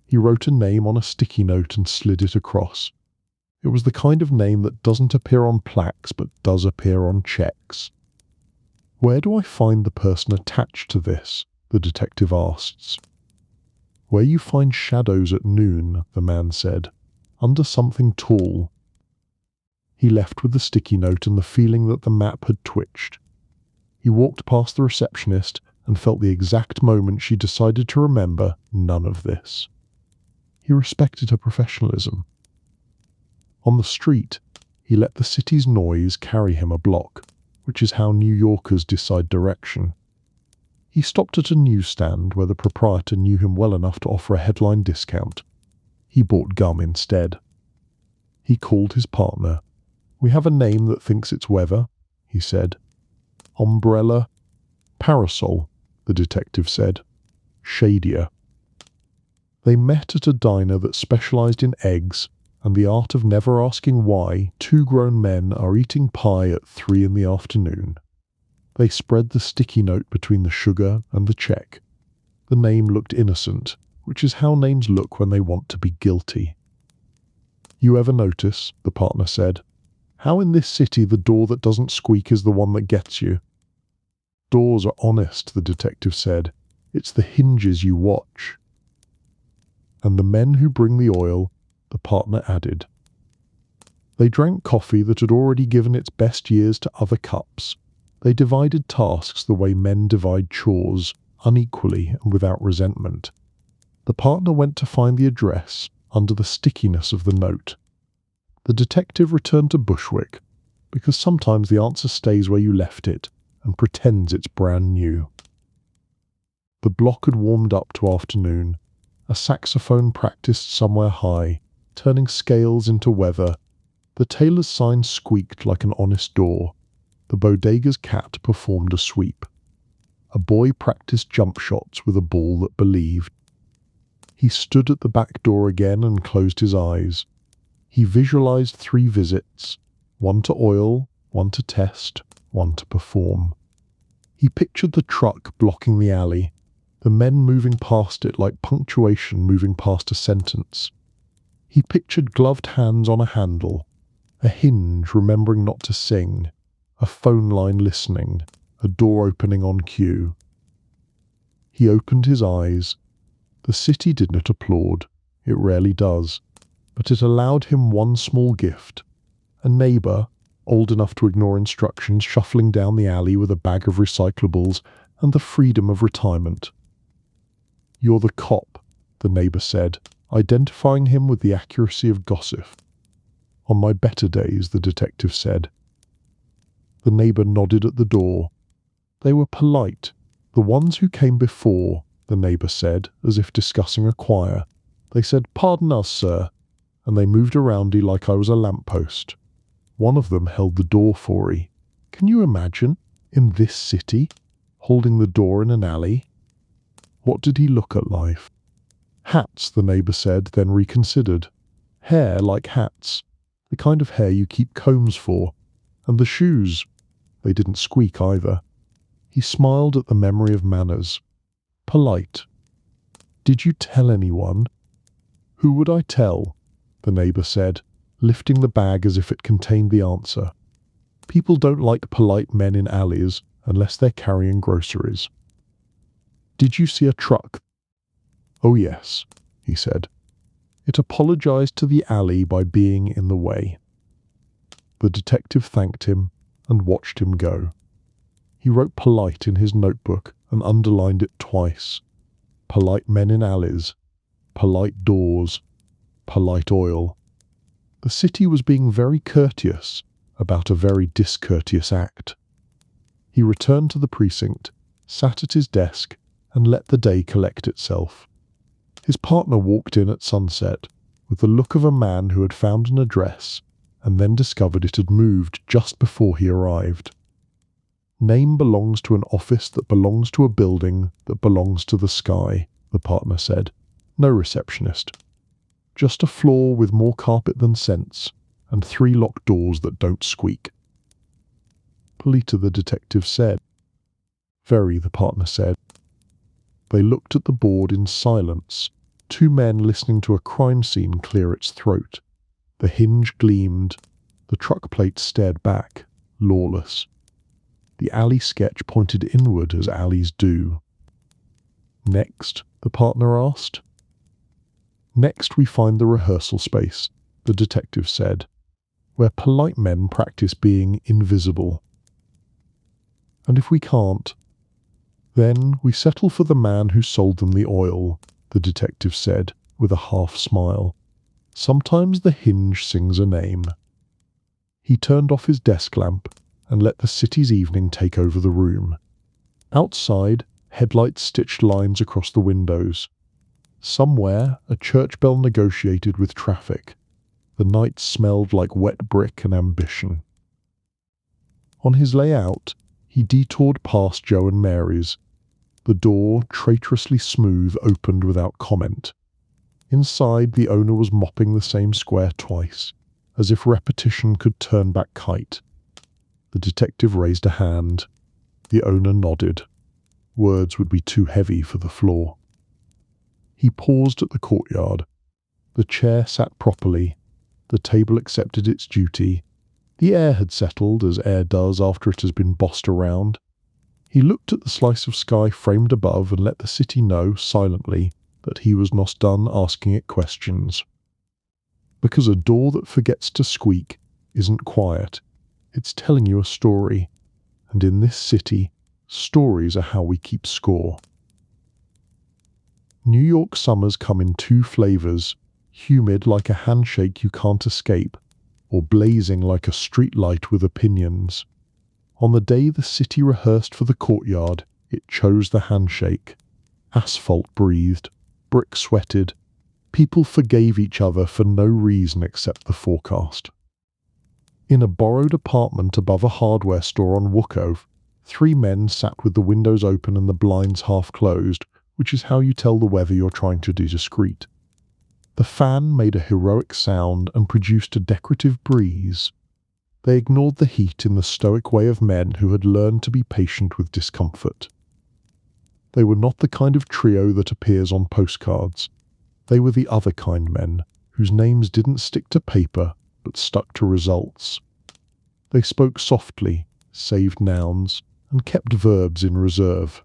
S1: He wrote a name on a sticky note and slid it across. It was the kind of name that doesn't appear on plaques but does appear on checks. "Where do I find the person attached to this?" the detective asked. "Where you find shadows at noon," the man said, "under something tall." He left with the sticky note and the feeling that the map had twitched. He walked past the receptionist and felt the exact moment she decided to remember none of this. He respected her professionalism. On the street, he let the city's noise carry him a block, which is how New Yorkers decide direction. He stopped at a newsstand where the proprietor knew him well enough to offer a headline discount. He bought gum instead. He called his partner. "We have a name that thinks it's weather," he said. "Umbrella." "Parasol," the detective said. "Shadier." They met at a diner that specialized in eggs and the art of never asking why two grown men are eating pie at 3 in the afternoon. They spread the sticky note between the sugar and the check. The name looked innocent, which is how names look when they want to be guilty. "You ever notice," the partner said, "how in this city the door that doesn't squeak is the one that gets you?" "Doors are honest," the detective said. "It's the hinges you watch." "And the men who bring the oil," the partner added. They drank coffee that had already given its best years to other cups. They divided tasks the way men divide chores, unequally and without resentment. The partner went to find the address under the stickiness of the note. The detective returned to Bushwick, because sometimes the answer stays where you left it and pretends it's brand new. The block had warmed up to afternoon. A saxophone practiced somewhere high, turning scales into weather. The tailor's sign squeaked like an honest door. The bodega's cat performed a sweep. A boy practiced jump shots with a ball that believed. He stood at the back door again and closed his eyes. He visualized 3 visits, one to oil, one to test, one to perform. He pictured the truck blocking the alley, the men moving past it like punctuation moving past a sentence. He pictured gloved hands on a handle, a hinge remembering not to sing, a phone line listening, a door opening on cue. He opened his eyes. The city did not applaud, it rarely does, but it allowed him one small gift. A neighbour, old enough to ignore instructions, shuffling down the alley with a bag of recyclables and the freedom of retirement. "You're the cop," the neighbour said, identifying him with the accuracy of gossip. "On my better days," the detective said. The neighbour nodded at the door. They were polite. "The ones who came before," the neighbour said, as if discussing a choir. They said, "Pardon us, sir," and they moved around me like I was a lamppost. One of them held the door for me. Can you imagine, in this city, holding the door in an alley? What did he look at life? "Hats," the neighbour said, then reconsidered. "Hair like hats, the kind of hair you keep combs for. And the shoes. They didn't squeak either." He smiled at the memory of manners. Polite. "Did you tell anyone?" "Who would I tell?" the neighbour said, lifting the bag as if it contained the answer. "People don't like polite men in alleys unless they're carrying groceries." "Did you see a truck?" "Oh yes," he said. "It apologized to the alley by being in the way." The detective thanked him and watched him go. He wrote polite in his notebook and underlined it twice. Polite men in alleys, polite doors, polite oil. The city was being very courteous about a very discourteous act. He returned to the precinct, sat at his desk, and let the day collect itself. His partner walked in at sunset, with the look of a man who had found an address, and then discovered it had moved just before he arrived. "Name belongs to an office that belongs to a building that belongs to the sky," the partner said. "No receptionist. Just a floor with more carpet than sense, and 3 locked doors that don't squeak." "Polita," the detective said. "Very," the partner said. They looked at the board in silence, 2 men listening to a crime scene clear its throat. The hinge gleamed. The truck plate stared back, lawless. The alley sketch pointed inward as alleys do. "Next?" the partner asked. "Next we find the rehearsal space," the detective said, "where polite men practice being invisible. And if we can't, then we settle for the man who sold them the oil," the detective said, with a half smile. "Sometimes the hinge sings a name." He turned off his desk lamp and let the city's evening take over the room. Outside, headlights stitched lines across the windows. Somewhere, a church bell negotiated with traffic. The night smelled like wet brick and ambition. On his way out, he detoured past Joe and Mary's. The door, traitorously smooth, opened without comment. Inside, the owner was mopping the same square twice, as if repetition could turn back kite. The detective raised a hand. The owner nodded. Words would be too heavy for the floor. He paused at the courtyard. The chair sat properly. The table accepted its duty. The air had settled, as air does after it has been bossed around. He looked at the slice of sky framed above and let the city know, silently, that he was not done asking it questions. Because a door that forgets to squeak isn't quiet. It's telling you a story. And in this city, stories are how we keep score. New York summers come in 2 flavors, humid like a handshake you can't escape, or blazing like a street light with opinions. On the day the city rehearsed for the courtyard, it chose the handshake. Asphalt breathed, brick sweated. People forgave each other for no reason except the forecast. In a borrowed apartment above a hardware store on Wookove, 3 men sat with the windows open and the blinds half closed, which is how you tell the weather you're trying to be discreet. The fan made a heroic sound and produced a decorative breeze. They ignored the heat in the stoic way of men who had learned to be patient with discomfort. They were not the kind of trio that appears on postcards. They were the other kind men, whose names didn't stick to paper, but stuck to results. They spoke softly, saved nouns, and kept verbs in reserve.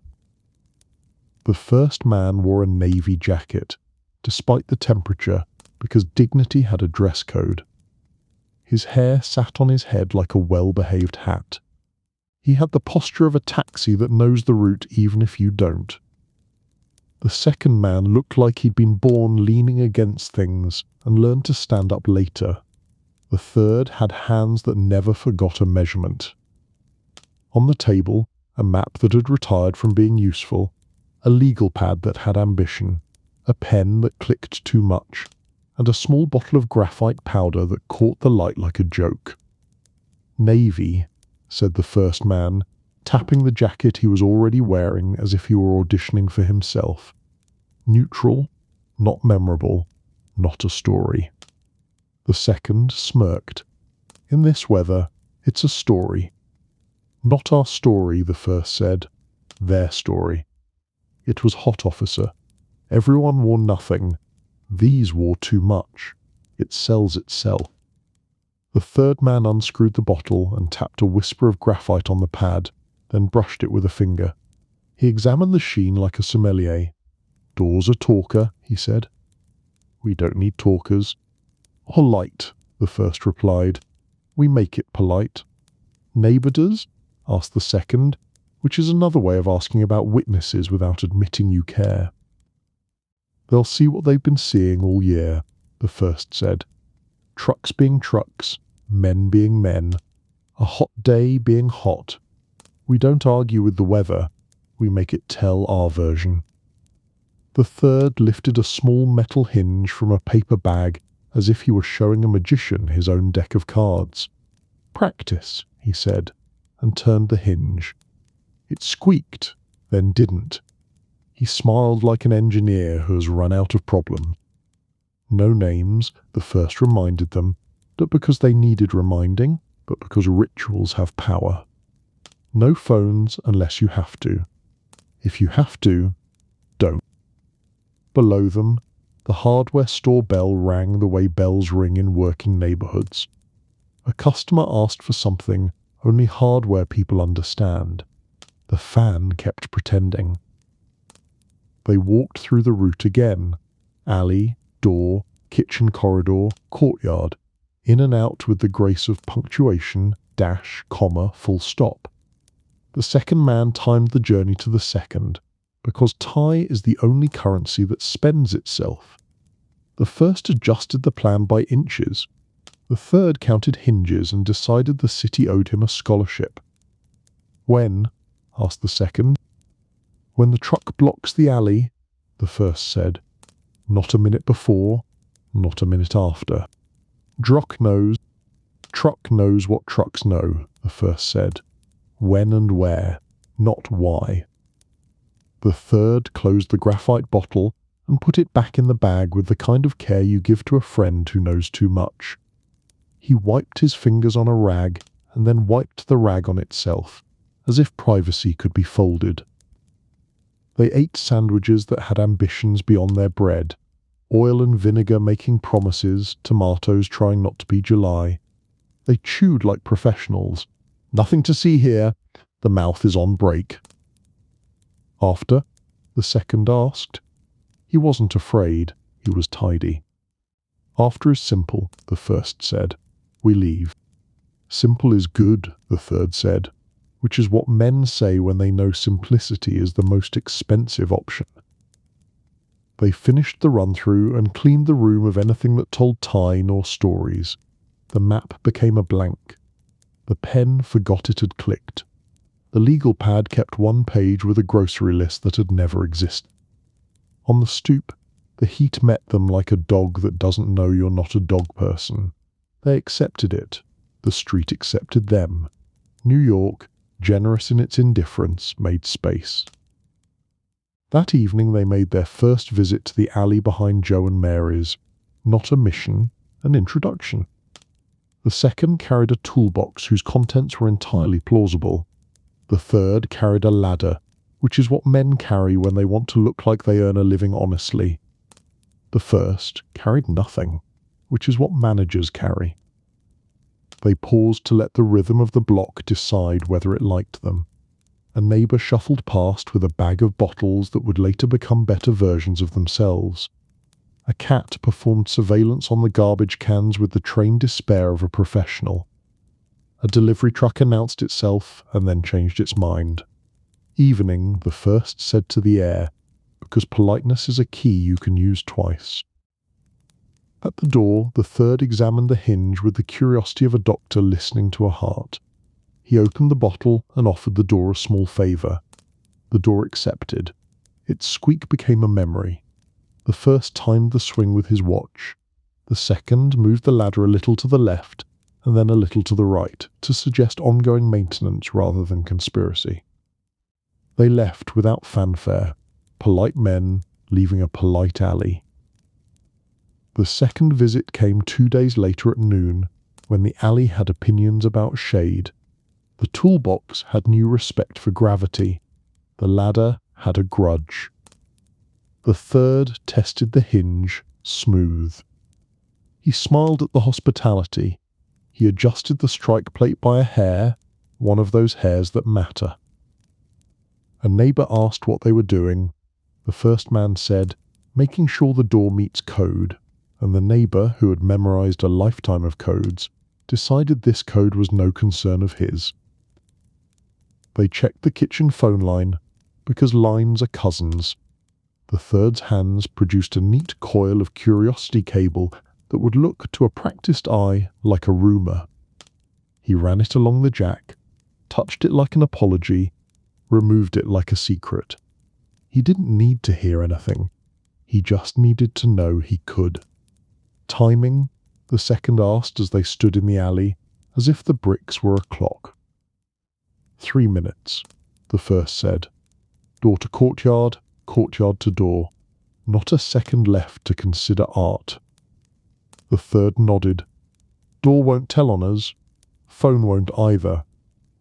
S1: The first man wore a navy jacket, despite the temperature, because dignity had a dress code. His hair sat on his head like a well-behaved hat. He had the posture of a taxi that knows the route even if you don't. The second man looked like he'd been born leaning against things and learned to stand up later. The third had hands that never forgot a measurement. On the table, a map that had retired from being useful, a legal pad that had ambition, a pen that clicked too much, and a small bottle of graphite powder that caught the light like a joke. "Navy," said the first man, tapping the jacket he was already wearing as if he were auditioning for himself. "Neutral, not memorable, not a story." The second smirked. "In this weather, it's a story." "Not our story," the first said. "Their story." It was hot, officer. Everyone wore nothing. These wore too much. It sells itself. The third man unscrewed the bottle and tapped a whisper of graphite on the pad, then brushed it with a finger. He examined the sheen like a sommelier. "Door's a talker," he said. "We don't need talkers." "Polite," the first replied. "We make it polite." "Neighbour does?" asked the second, which is another way of asking about witnesses without admitting you care. "They'll see what they've been seeing all year," the first said. "Trucks being trucks, men being men, a hot day being hot. We don't argue with the weather, we make it tell our version." The third lifted a small metal hinge from a paper bag as if he were showing a magician his own deck of cards. "Practice," he said, and turned the hinge. It squeaked, then didn't. He smiled like an engineer who has run out of problems. No names, the first reminded them, not because they needed reminding, but because rituals have power. No phones unless you have to. If you have to, don't. Below them, the hardware store bell rang the way bells ring in working neighborhoods. A customer asked for something only hardware people understand. The fan kept pretending. They walked through the route again. Alley, door, kitchen corridor, courtyard. In and out with the grace of punctuation, dash, comma, full stop. The second man timed the journey to the second, because Thai is the only currency that spends itself. The first adjusted the plan by inches. The third counted hinges and decided the city owed him a scholarship. "When?" asked the second. "When the truck blocks the alley," the first said. "Not a minute before, not a minute after." Truck knows what trucks know," the first said. "When and where, not why." The third closed the graphite bottle and put it back in the bag with the kind of care you give to a friend who knows too much. He wiped his fingers on a rag and then wiped the rag on itself, as if privacy could be folded. They ate sandwiches that had ambitions beyond their bread, oil and vinegar making promises, tomatoes trying not to be July. They chewed like professionals. "Nothing to see here. The mouth is on break." "After?" the second asked. He wasn't afraid. He was tidy. "After is simple," the first said. "We leave." "Simple is good," the third said, which is what men say when they know simplicity is the most expensive option. They finished the run-through and cleaned the room of anything that told Thai nor stories. The map became a blank. The pen forgot it had clicked. The legal pad kept one page with a grocery list that had never existed. On the stoop, the heat met them like a dog that doesn't know you're not a dog person. They accepted it. The street accepted them. New York, generous in its indifference, made space. That evening they made their first visit to the alley behind Joe and Mary's. Not a mission, an introduction. The second carried a toolbox whose contents were entirely plausible. The third carried a ladder, which is what men carry when they want to look like they earn a living honestly. The first carried nothing, which is what managers carry. They paused to let the rhythm of the block decide whether it liked them. A neighbour shuffled past with a bag of bottles that would later become better versions of themselves. A cat performed surveillance on the garbage cans with the trained despair of a professional. A delivery truck announced itself and then changed its mind. Evening, the first said to the air, because politeness is a key you can use twice. At the door, the third examined the hinge with the curiosity of a doctor listening to a heart. He opened the bottle and offered the door a small favour. The door accepted. Its squeak became a memory. The first timed the swing with his watch. The second moved the ladder a little to the left and then a little to the right to suggest ongoing maintenance rather than conspiracy. They left without fanfare, polite men leaving a polite alley. The second visit came 2 days later at noon, when the alley had opinions about shade. The toolbox had new respect for gravity. The ladder had a grudge. The third tested the hinge, smooth. He smiled at the hospitality. He adjusted the strike plate by a hair, one of those hairs that matter. A neighbour asked what they were doing. The first man said, making sure the door meets code, and the neighbour, who had memorised a lifetime of codes, decided this code was no concern of his. They checked the kitchen phone line, because lines are cousins. The third's hands produced a neat coil of curiosity cable that would look to a practised eye like a rumour. He ran it along the jack, touched it like an apology, removed it like a secret. He didn't need to hear anything. He just needed to know he could. Timing, the second asked as they stood in the alley, as if the bricks were a clock. 3 minutes, the first said. Door to courtyard, courtyard to door. Not a second left to consider art. The third nodded. Door won't tell on us. Phone won't either.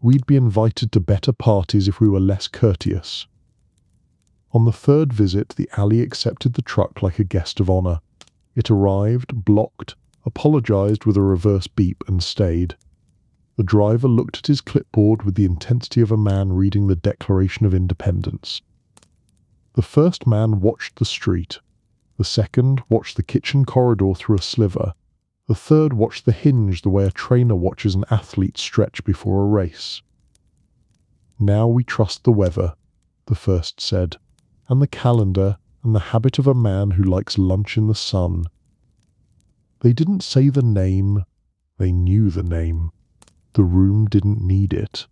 S1: We'd be invited to better parties if we were less courteous. On the third visit, the alley accepted the truck like a guest of honour. It arrived, blocked, apologised with a reverse beep and stayed. The driver looked at his clipboard with the intensity of a man reading the Declaration of Independence. The first man watched the street. The second watched the kitchen corridor through a sliver. The third watched the hinge the way a trainer watches an athlete stretch before a race. Now we trust the weather, the first said, and the calendar and the habit of a man who likes lunch in the sun. They didn't say the name, they knew the name. The room didn't need it.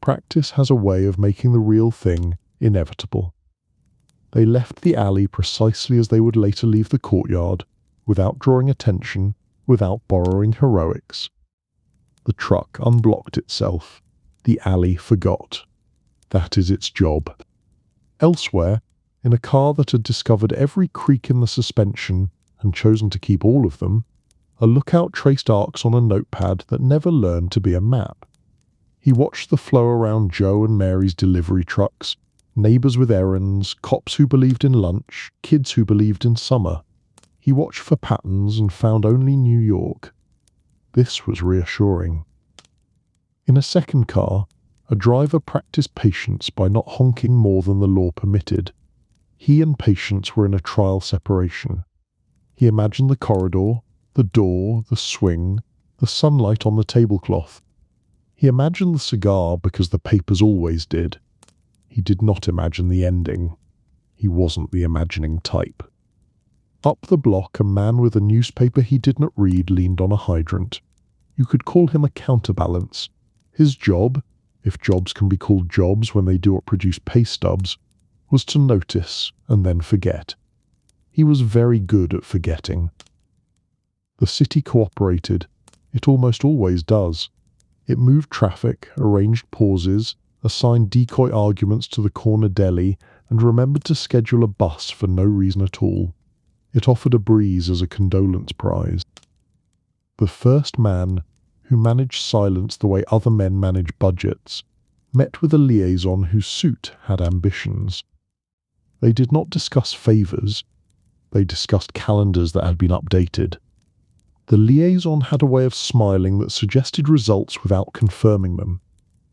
S1: Practice has a way of making the real thing inevitable. They left the alley precisely as they would later leave the courtyard, without drawing attention, without borrowing heroics. The truck unblocked itself. The alley forgot. That is its job. Elsewhere, in a car that had discovered every creak in the suspension and chosen to keep all of them, a lookout traced arcs on a notepad that never learned to be a map. He watched the flow around Joe and Mary's delivery trucks, neighbours with errands, cops who believed in lunch, kids who believed in summer. He watched for patterns and found only New York. This was reassuring. In a second car, a driver practiced patience by not honking more than the law permitted. He and Patience were in a trial separation. He imagined the corridor, the door, the swing, the sunlight on the tablecloth. He imagined the cigar because the papers always did. He did not imagine the ending. He wasn't the imagining type. Up the block, a man with a newspaper he did not read leaned on a hydrant. You could call him a counterbalance. His job, if jobs can be called jobs when they do not produce pay stubs, was to notice and then forget. He was very good at forgetting. The city cooperated. It almost always does. It moved traffic, arranged pauses, assigned decoy arguments to the corner deli, and remembered to schedule a bus for no reason at all. It offered a breeze as a condolence prize. The first man, who managed silence the way other men manage budgets, met with a liaison whose suit had ambitions. They did not discuss favours. They discussed calendars that had been updated. The liaison had a way of smiling that suggested results without confirming them.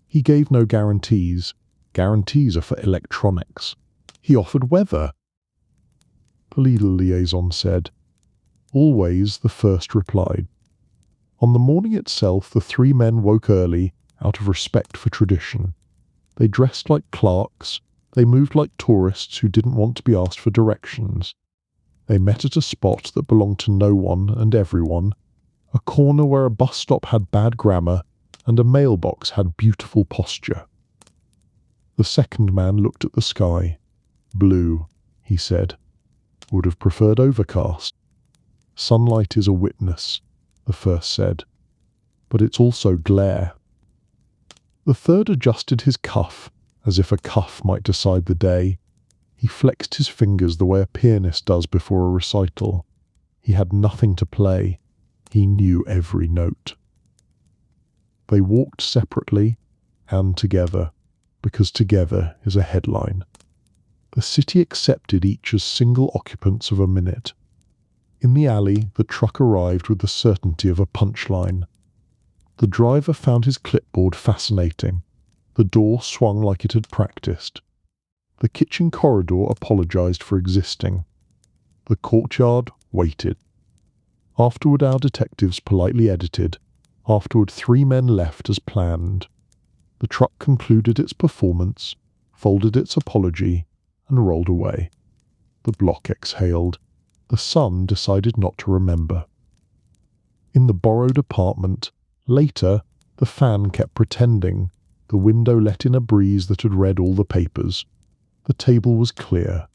S1: He gave no guarantees. Guarantees are for electronics. He offered weather. The leader liaison said. Always, the first replied. On the morning itself, the three men woke early, out of respect for tradition. They dressed like clerks. They moved like tourists who didn't want to be asked for directions. They met at a spot that belonged to no one and everyone, a corner where a bus stop had bad grammar and a mailbox had beautiful posture. The second man looked at the sky. Blue, he said. Would have preferred overcast. Sunlight is a witness, the first said, but it's also glare. The third adjusted his cuff, as if a cuff might decide the day. He flexed his fingers the way a pianist does before a recital. He had nothing to play. He knew every note. They walked separately and together, because together is a headline. The city accepted each as single occupants of a minute. In the alley, the truck arrived with the certainty of a punchline. The driver found his clipboard fascinating. The door swung like it had practiced. The kitchen corridor apologized for existing. The courtyard waited. Afterward, our detectives politely edited. Afterward, three men left as planned. The truck concluded its performance, folded its apology, and rolled away. The block exhaled. The sun decided not to remember. In the borrowed apartment, later, the fan kept pretending. The window let in a breeze that had read all the papers. The table was clear.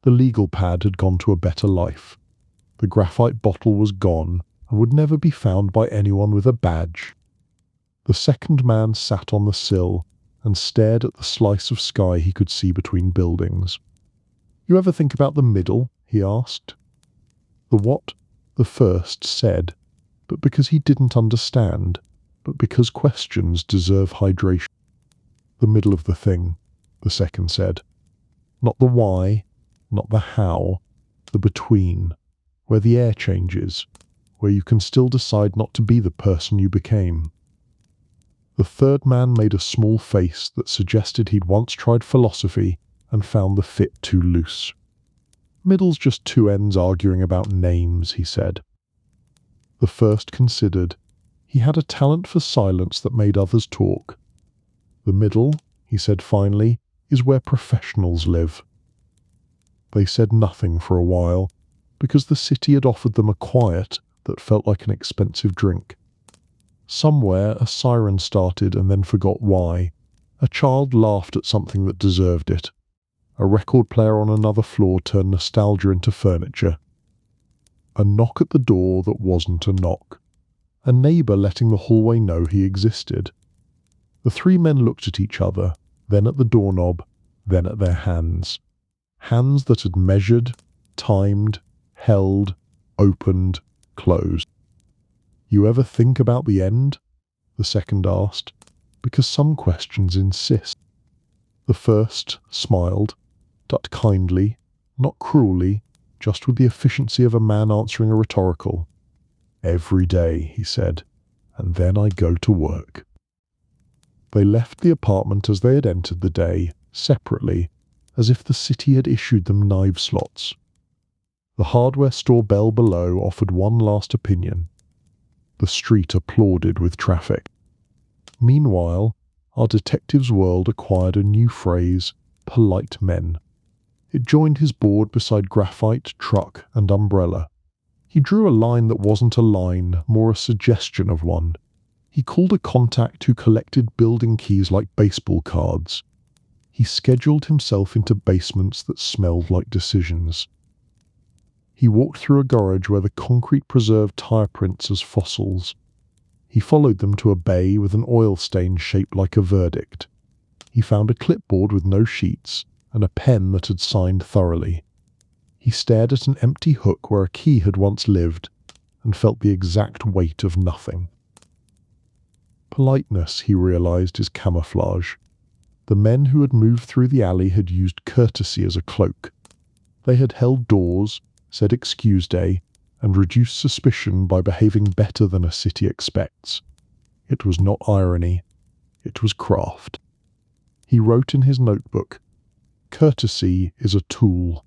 S1: The legal pad had gone to a better life. The graphite bottle was gone and would never be found by anyone with a badge. The second man sat on the sill and stared at the slice of sky he could see between buildings. You ever think about the middle? He asked. The what? The first said, but because he didn't understand, but because questions deserve hydration. The middle of the thing, the second said. Not the why, not the how, the between, where the air changes, where you can still decide not to be the person you became. The third man made a small face that suggested he'd once tried philosophy and found the fit too loose. Middle's just two ends arguing about names, he said. The first considered. He had a talent for silence that made others talk. The middle, he said finally, is where professionals live. They said nothing for a while, because the city had offered them a quiet that felt like an expensive drink. Somewhere a siren started and then forgot why. A child laughed at something that deserved it. A record player on another floor turned nostalgia into furniture. A knock at the door that wasn't a knock. A neighbour letting the hallway know he existed. The three men looked at each other, then at the doorknob, then at their hands. Hands that had measured, timed, held, opened, closed. You ever think about the end? The second asked, because some questions insist. The first smiled, but kindly, not cruelly, just with the efficiency of a man answering a rhetorical. Every day, he said, and then I go to work. They left the apartment as they had entered the day, separately, as if the city had issued them knife slots. The hardware store bell below offered one last opinion. The street applauded with traffic. Meanwhile, our detective's world acquired a new phrase, polite men. It joined his board beside graphite, truck, and umbrella. He drew a line that wasn't a line, more a suggestion of one. He called a contact who collected building keys like baseball cards. He scheduled himself into basements that smelled like decisions. He walked through a garage where the concrete preserved tire prints as fossils. He followed them to a bay with an oil stain shaped like a verdict. He found a clipboard with no sheets and a pen that had signed thoroughly. He stared at an empty hook where a key had once lived and felt the exact weight of nothing. Politeness, he realized, is camouflage. The men who had moved through the alley had used courtesy as a cloak. They had held doors, said excuse day, and reduced suspicion by behaving better than a city expects. It was not irony, it was craft. He wrote in his notebook, "Courtesy is a tool."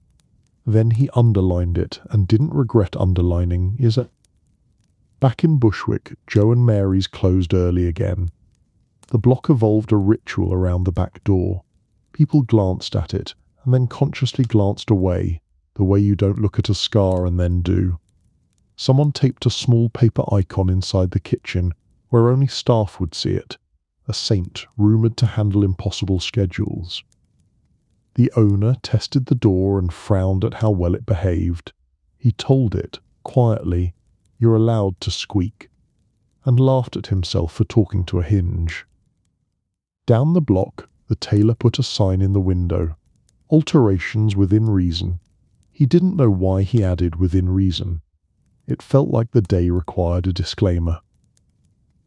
S1: Then he underlined it, and didn't regret underlining, is it? Back in Bushwick, Joe and Mary's closed early again. The block evolved a ritual around the back door. People glanced at it, and then consciously glanced away, the way you don't look at a scar and then do. Someone taped a small paper icon inside the kitchen, where only staff would see it, a saint rumoured to handle impossible schedules. The owner tested the door and frowned at how well it behaved. He told it, quietly, "You're allowed to squeak," and laughed at himself for talking to a hinge. Down the block, the tailor put a sign in the window, "Alterations within reason." He didn't know why he added "within reason." It felt like the day required a disclaimer.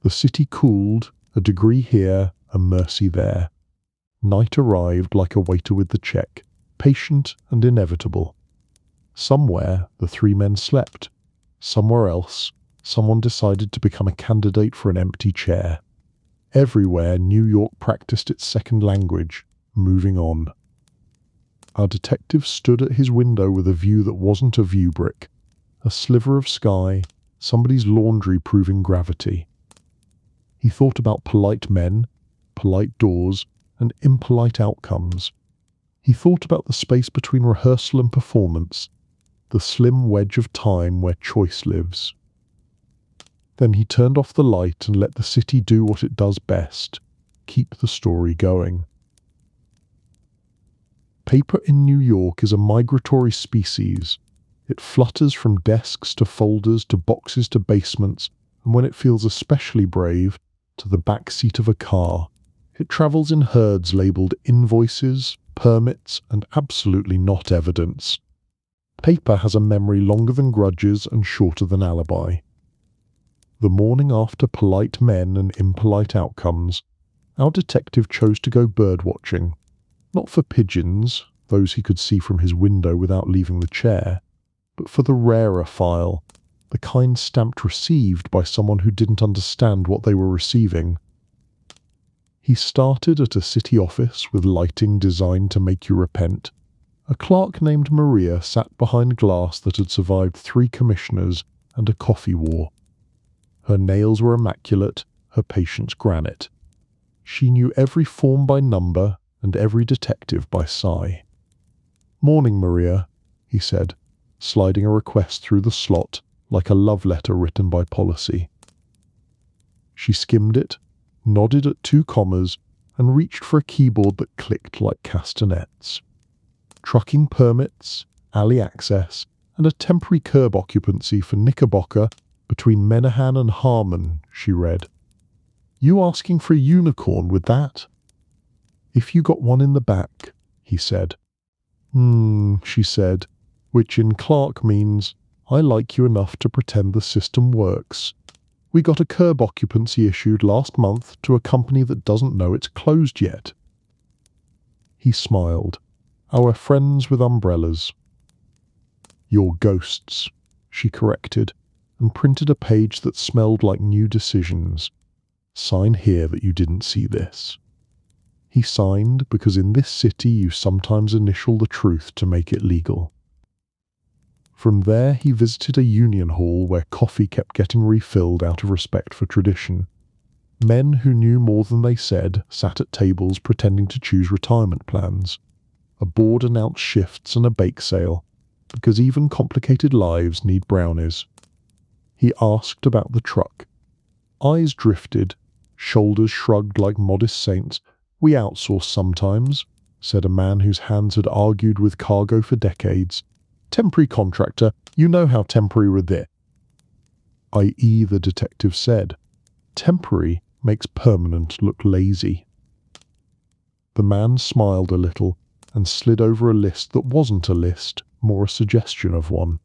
S1: The city cooled, a degree here, a mercy there. Night arrived like a waiter with the check, patient and inevitable. Somewhere, the three men slept. Somewhere else, someone decided to become a candidate for an empty chair. Everywhere, New York practiced its second language, moving on. Our detective stood at his window with a view that wasn't a view brick. A sliver of sky, somebody's laundry proving gravity. He thought about polite men, polite doors, and impolite outcomes. He thought about the space between rehearsal and performance, the slim wedge of time where choice lives. Then he turned off the light and let the city do what it does best, keep the story going. Paper in New York is a migratory species. It flutters from desks to folders to boxes to basements, and when it feels especially brave, to the back seat of a car. It travels in herds labelled invoices, permits, and absolutely not evidence. Paper has a memory longer than grudges and shorter than alibi. The morning after polite men and impolite outcomes, our detective chose to go birdwatching. Not for pigeons, those he could see from his window without leaving the chair, but for the rarer file, the kind stamped received by someone who didn't understand what they were receiving. He started at a city office with lighting designed to make you repent. A clerk named Maria sat behind glass that had survived 3 commissioners and a coffee war. Her nails were immaculate, her patience granite. She knew every form by number and every detective by sigh. "Morning, Maria," he said, sliding a request through the slot like a love letter written by policy. She skimmed it, nodded at 2 commas, and reached for a keyboard that clicked like castanets. Trucking permits, alley access, and a temporary curb occupancy for Knickerbocker between Menahan and Harmon, she read. "You asking for a unicorn with that?" "If you got one in the back," he said. She said, which in Clark means, "I like you enough to pretend the system works. We got a curb occupancy issued last month to a company that doesn't know it's closed yet." He smiled. "Our friends with umbrellas." "Your ghosts," she corrected, and printed a page that smelled like new decisions. "Sign here that you didn't see this." He signed because in this city you sometimes initial the truth to make it legal. From there he visited a union hall where coffee kept getting refilled out of respect for tradition. Men who knew more than they said sat at tables pretending to choose retirement plans. A board announced shifts and a bake sale, because even complicated lives need brownies. He asked about the truck. Eyes drifted, shoulders shrugged like modest saints. "We outsource sometimes," said a man whose hands had argued with cargo for decades. "Temporary contractor, you know how temporary we're there." I.e., the detective said, temporary makes permanent look lazy. The man smiled a little and slid over a list that wasn't a list, more a suggestion of one.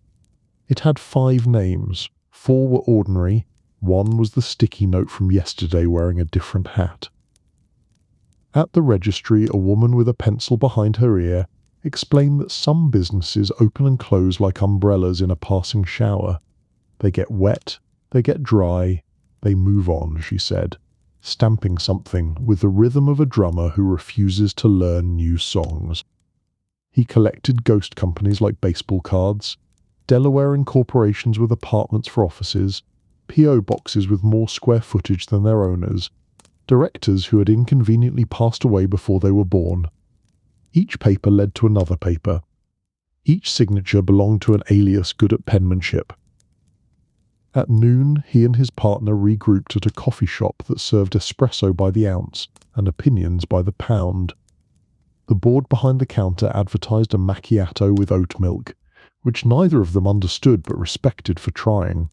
S1: It had 5 names. 4 were ordinary. 1 was the sticky note from yesterday wearing a different hat. At the registry, a woman with a pencil behind her ear explained that some businesses open and close like umbrellas in a passing shower. They get wet, they get dry, they move on, she said, stamping something with the rhythm of a drummer who refuses to learn new songs. He collected ghost companies like baseball cards, Delaware incorporations with apartments for offices, P.O. boxes with more square footage than their owners, directors who had inconveniently passed away before they were born. Each paper led to another paper. Each signature belonged to an alias good at penmanship. At noon, he and his partner regrouped at a coffee shop that served espresso by the ounce and opinions by the pound. The board behind the counter advertised a macchiato with oat milk, which neither of them understood but respected for trying.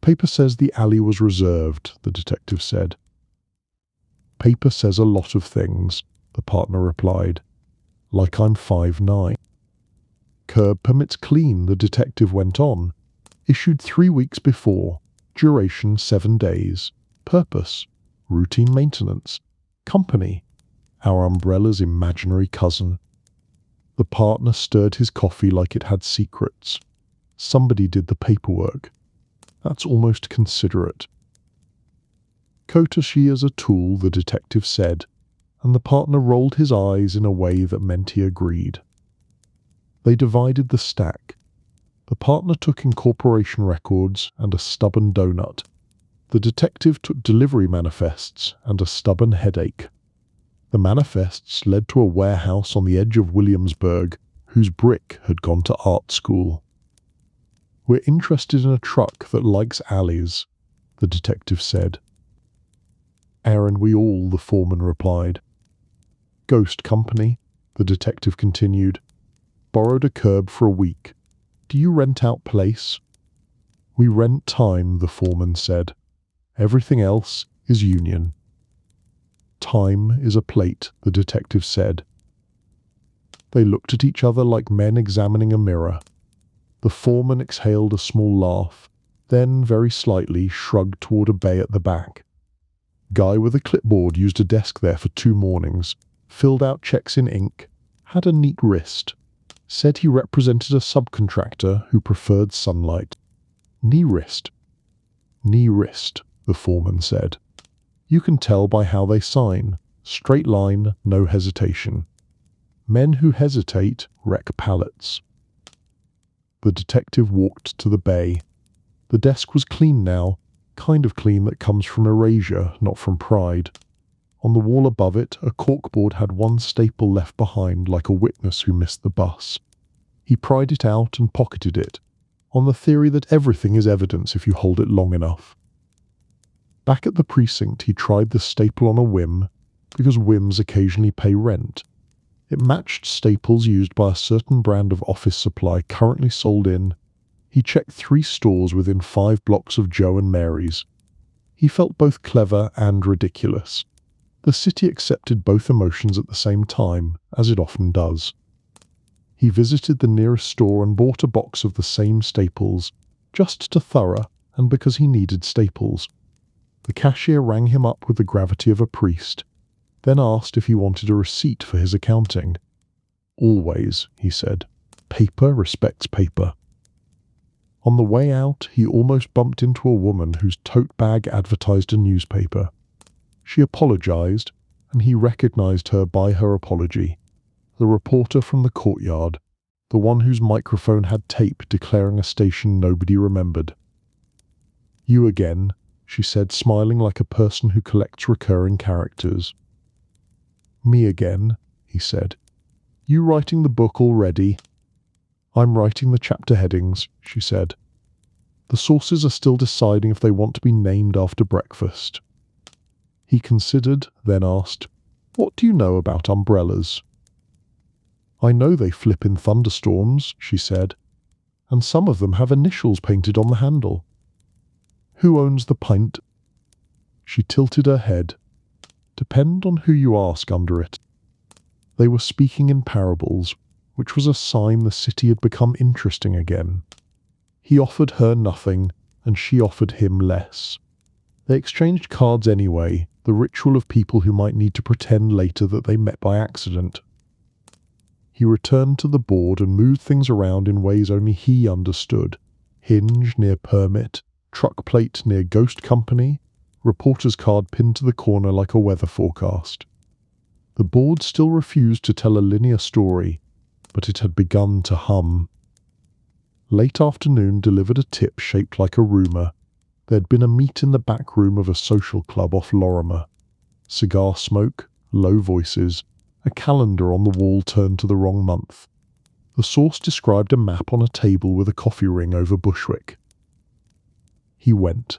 S1: Paper says the alley was reserved, the detective said. Paper says a lot of things, the partner replied. Like I'm 5'9". Curb permits clean, the detective went on. Issued 3 weeks before. Duration 7 days. Purpose. Routine maintenance. Company. Our umbrella's imaginary cousin. The partner stirred his coffee like it had secrets. Somebody did the paperwork. That's almost considerate. Courtesy as a tool, the detective said, and the partner rolled his eyes in a way that meant he agreed. They divided the stack. The partner took incorporation records and a stubborn donut. The detective took delivery manifests and a stubborn headache. The manifests led to a warehouse on the edge of Williamsburg, whose brick had gone to art school. We're interested in a truck that likes alleys, the detective said. Aren't we all, the foreman replied. Ghost company, the detective continued. Borrowed a curb for a week. Do you rent out place? We rent time, the foreman said. Everything else is union. Time is a plate, the detective said. They looked at each other like men examining a mirror. The foreman exhaled a small laugh, then very slightly shrugged toward a bay at the back. Guy with a clipboard used a desk there for 2 mornings, filled out checks in ink, had a neat wrist. Said he represented a subcontractor who preferred sunlight. Knee wrist. Knee wrist, the foreman said. You can tell by how they sign. Straight line, no hesitation. Men who hesitate wreck pallets. The detective walked to the bay. The desk was clean now, kind of clean that comes from erasure, not from pride. On the wall above it, a corkboard had 1 staple left behind like a witness who missed the bus. He pried it out and pocketed it, on the theory that everything is evidence if you hold it long enough. Back at the precinct, he tried the staple on a whim, because whims occasionally pay rent. It matched staples used by a certain brand of office supply currently sold in. He checked 3 stores within 5 blocks of Joe and Mary's. He felt both clever and ridiculous. The city accepted both emotions at the same time, as it often does. He visited the nearest store and bought a box of the same staples, just to thorough, and because he needed staples. The cashier rang him up with the gravity of a priest, then asked if he wanted a receipt for his accounting. Always, he said. Paper respects paper. On the way out, he almost bumped into a woman whose tote bag advertised a newspaper. She apologized, and he recognized her by her apology. The reporter from the courtyard, the one whose microphone had tape declaring a station nobody remembered. You again, she said, smiling like a person who collects recurring characters. Me again, he said. You writing the book already? I'm writing the chapter headings, she said. The sources are still deciding if they want to be named after breakfast. He considered, then asked, What do you know about umbrellas? I know they flip in thunderstorms, she said, and some of them have initials painted on the handle. Who owns the pint? She tilted her head. depend on who you ask under it. They were speaking in parables, which was a sign the city had become interesting again. He offered her nothing, and she offered him less. They exchanged cards anyway, the ritual of people who might need to pretend later that they met by accident. He returned to the board and moved things around in ways only he understood. Hinge near permit, truck plate near ghost company, reporter's card pinned to the corner like a weather forecast. The board still refused to tell a linear story, but it had begun to hum. Late afternoon delivered a tip shaped like a rumour. There'd been a meet in the back room of a social club off Lorimer. Cigar smoke, low voices, a calendar on the wall turned to the wrong month. The source described a map on a table with a coffee ring over Bushwick. He went.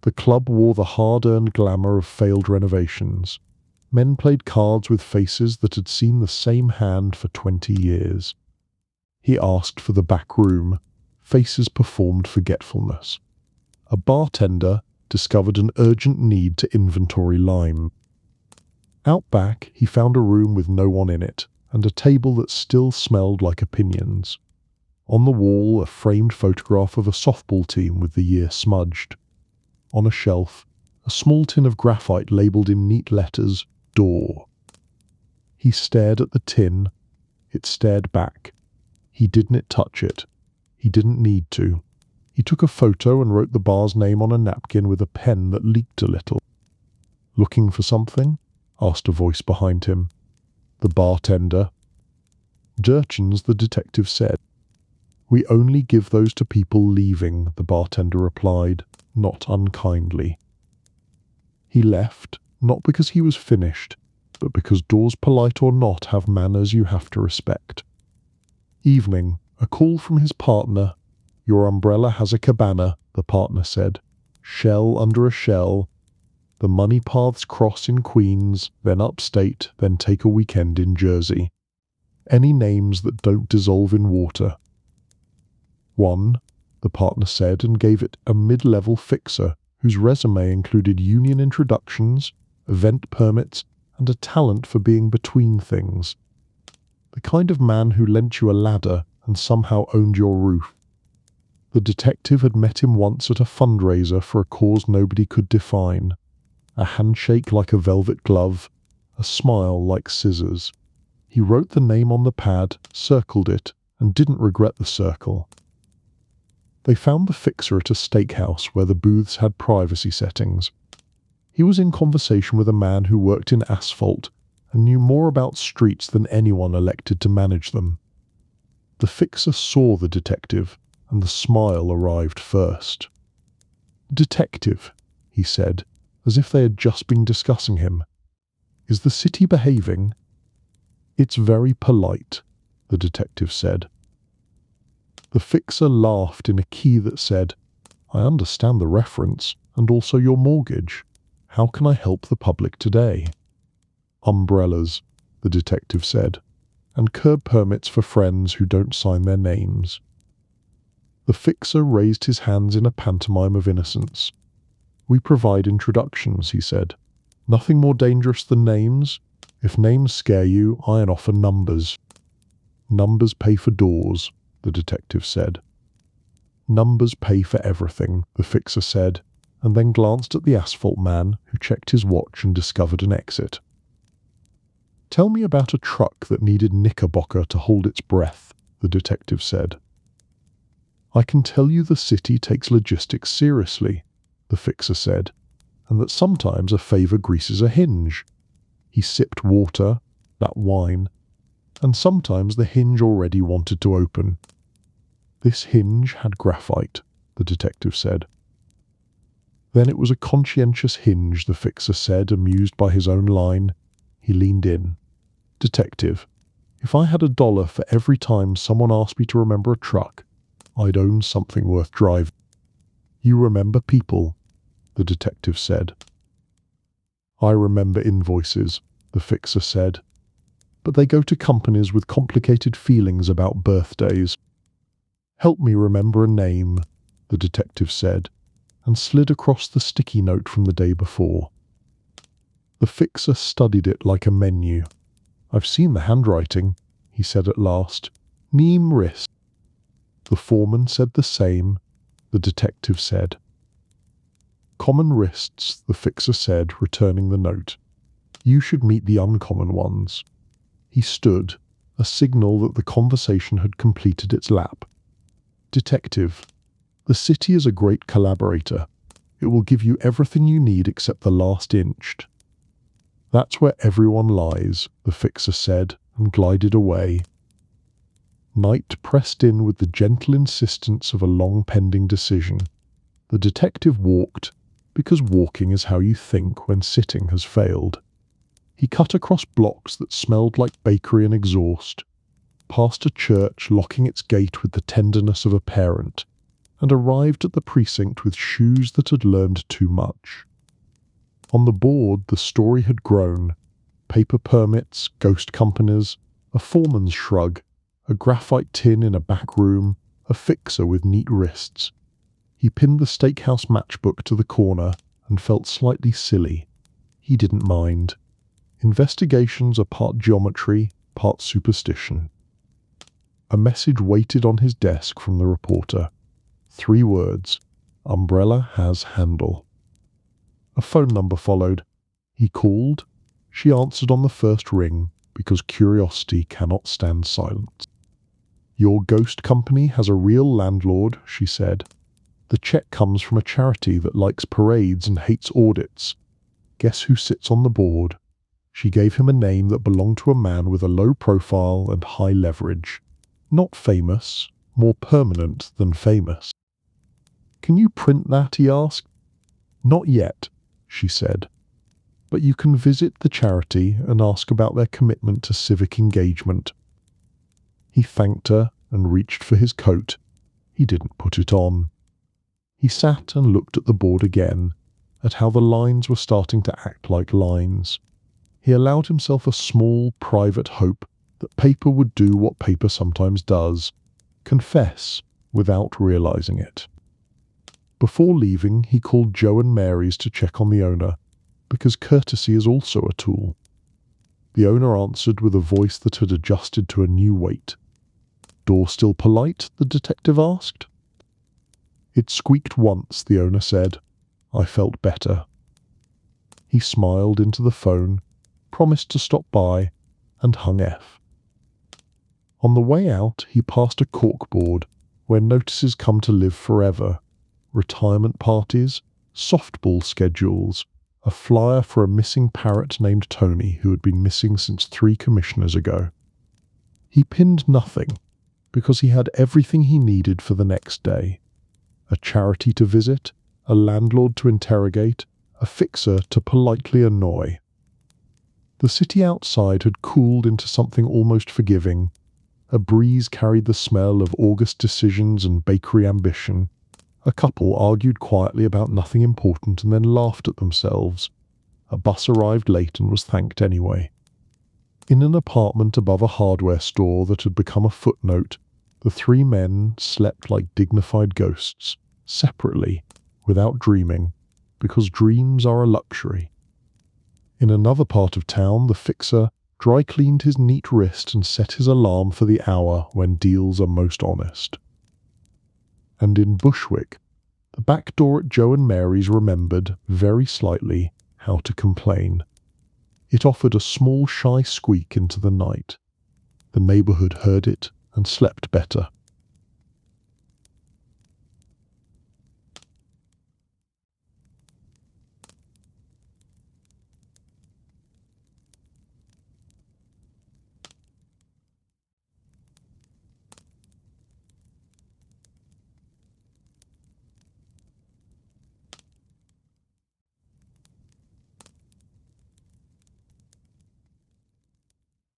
S1: The club wore the hard-earned glamour of failed renovations. Men played cards with faces that had seen the same hand for 20 years. He asked for the back room. Faces performed forgetfulness. A bartender discovered an urgent need to inventory lime. Out back, he found a room with no one in it, and a table that still smelled like opinions. On the wall, a framed photograph of a softball team with the year smudged. On a shelf, a small tin of graphite labelled in neat letters, "Door." He stared at the tin. It stared back. He didn't touch it. He didn't need to. He took a photo and wrote the bar's name on a napkin with a pen that leaked a little. "Looking for something?" asked a voice behind him. The bartender. "Jerchins," the detective said. "We only give those to people leaving," the bartender replied, not unkindly. He left, not because he was finished, but because doors, polite or not, have manners you have to respect. Evening, a call from his partner. "Your umbrella has a cabana," the partner said. "Shell under a shell. The money paths cross in Queens, then upstate, then take a weekend in Jersey. Any names that don't dissolve in water." "One," the partner said, and gave it a mid-level fixer whose resume included union introductions, event permits, and a talent for being between things. The kind of man who lent you a ladder and somehow owned your roof. The detective had met him once at a fundraiser for a cause nobody could define. A handshake like a velvet glove, a smile like scissors. He wrote the name on the pad, circled it, and didn't regret the circle. They found the fixer at a steakhouse where the booths had privacy settings. He was in conversation with a man who worked in asphalt and knew more about streets than anyone elected to manage them. The fixer saw the detective, and the smile arrived first. "Detective," he said, as if they had just been discussing him. "Is the city behaving?" "It's very polite," the detective said. The fixer laughed in a key that said, "I understand the reference, and also your mortgage. How can I help the public today?" "Umbrellas," the detective said, "and curb permits for friends who don't sign their names." The fixer raised his hands in a pantomime of innocence. "We provide introductions," he said. "Nothing more dangerous than names. If names scare you, I offer numbers." "Numbers pay for doors," the detective said. "Numbers pay for everything," the fixer said, and then glanced at the asphalt man, who checked his watch and discovered an exit. "Tell me about a truck that needed Knickerbocker to hold its breath," the detective said. "I can tell you the city takes logistics seriously," the fixer said, "and that sometimes a favour greases a hinge." He sipped water, that wine, and sometimes the hinge already wanted to open. "This hinge had graphite," the detective said. "Then it was a conscientious hinge," the fixer said, amused by his own line. He leaned in. "Detective, if I had $1 for every time someone asked me to remember a truck, I'd own something worth driving." "You remember people," the detective said. "I remember invoices," the fixer said, "but they go to companies with complicated feelings about birthdays." "Help me remember a name," the detective said, and slid across the sticky note from the day before. The fixer studied it like a menu. "I've seen the handwriting," he said at last. "Neem wrist." The foreman said the same, the detective said. "Common wrists," the fixer said, returning the note. "You should meet the uncommon ones." He stood, a signal that the conversation had completed its lap. "Detective, the city is a great collaborator. It will give you everything you need except the last inch." "That's where everyone lies," the fixer said, and glided away. Night pressed in with the gentle insistence of a long-pending decision. The detective walked, because walking is how you think when sitting has failed. He cut across blocks that smelled like bakery and exhaust, past a church locking its gate with the tenderness of a parent, and arrived at the precinct with shoes that had learned too much. On the board, the story had grown. Paper permits, ghost companies, a foreman's shrug, a graphite tin in a back room, a fixer with neat wrists. He pinned the steakhouse matchbook to the corner and felt slightly silly. He didn't mind. Investigations are part geometry, part superstition. A message waited on his desk from the reporter. 3 words: "Umbrella has handle." A phone number followed. He called. She answered on the first ring, because curiosity cannot stand silence. "Your ghost company has a real landlord," she said. "The check comes from a charity that likes parades and hates audits. Guess who sits on the board?" She gave him a name that belonged to a man with a low profile and high leverage. Not famous, more permanent than famous. "Can you print that?" he asked. "Not yet," she said. "But you can visit the charity and ask about their commitment to civic engagement." He thanked her and reached for his coat. He didn't put it on. He sat and looked at the board again, at how the lines were starting to act like lines. He allowed himself a small, private hope that paper would do what paper sometimes does: confess without realizing it. Before leaving, he called Joe and Mary's to check on the owner, because courtesy is also a tool. The owner answered with a voice that had adjusted to a new weight. "Door still polite?" the detective asked. "It squeaked once," the owner said. "I felt better." He smiled into the phone, promised to stop by, and hung F. On the way out, he passed a corkboard where notices come to live forever: retirement parties, softball schedules, a flyer for a missing parrot named Tony who had been missing since 3 commissioners ago. He pinned nothing, because he had everything he needed for the next day: a charity to visit, a landlord to interrogate, a fixer to politely annoy. The city outside had cooled into something almost forgiving. A breeze carried the smell of August decisions and bakery ambition. A couple argued quietly about nothing important and then laughed at themselves. A bus arrived late and was thanked anyway. In an apartment above a hardware store that had become a footnote, the 3 men slept like dignified ghosts, separately, without dreaming, because dreams are a luxury. In another part of town, the fixer dry-cleaned his neat wrist and set his alarm for the hour when deals are most honest. And in Bushwick, the back door at Joe and Mary's remembered, very slightly, how to complain. It offered a small shy squeak into the night. The neighborhood heard it and slept better.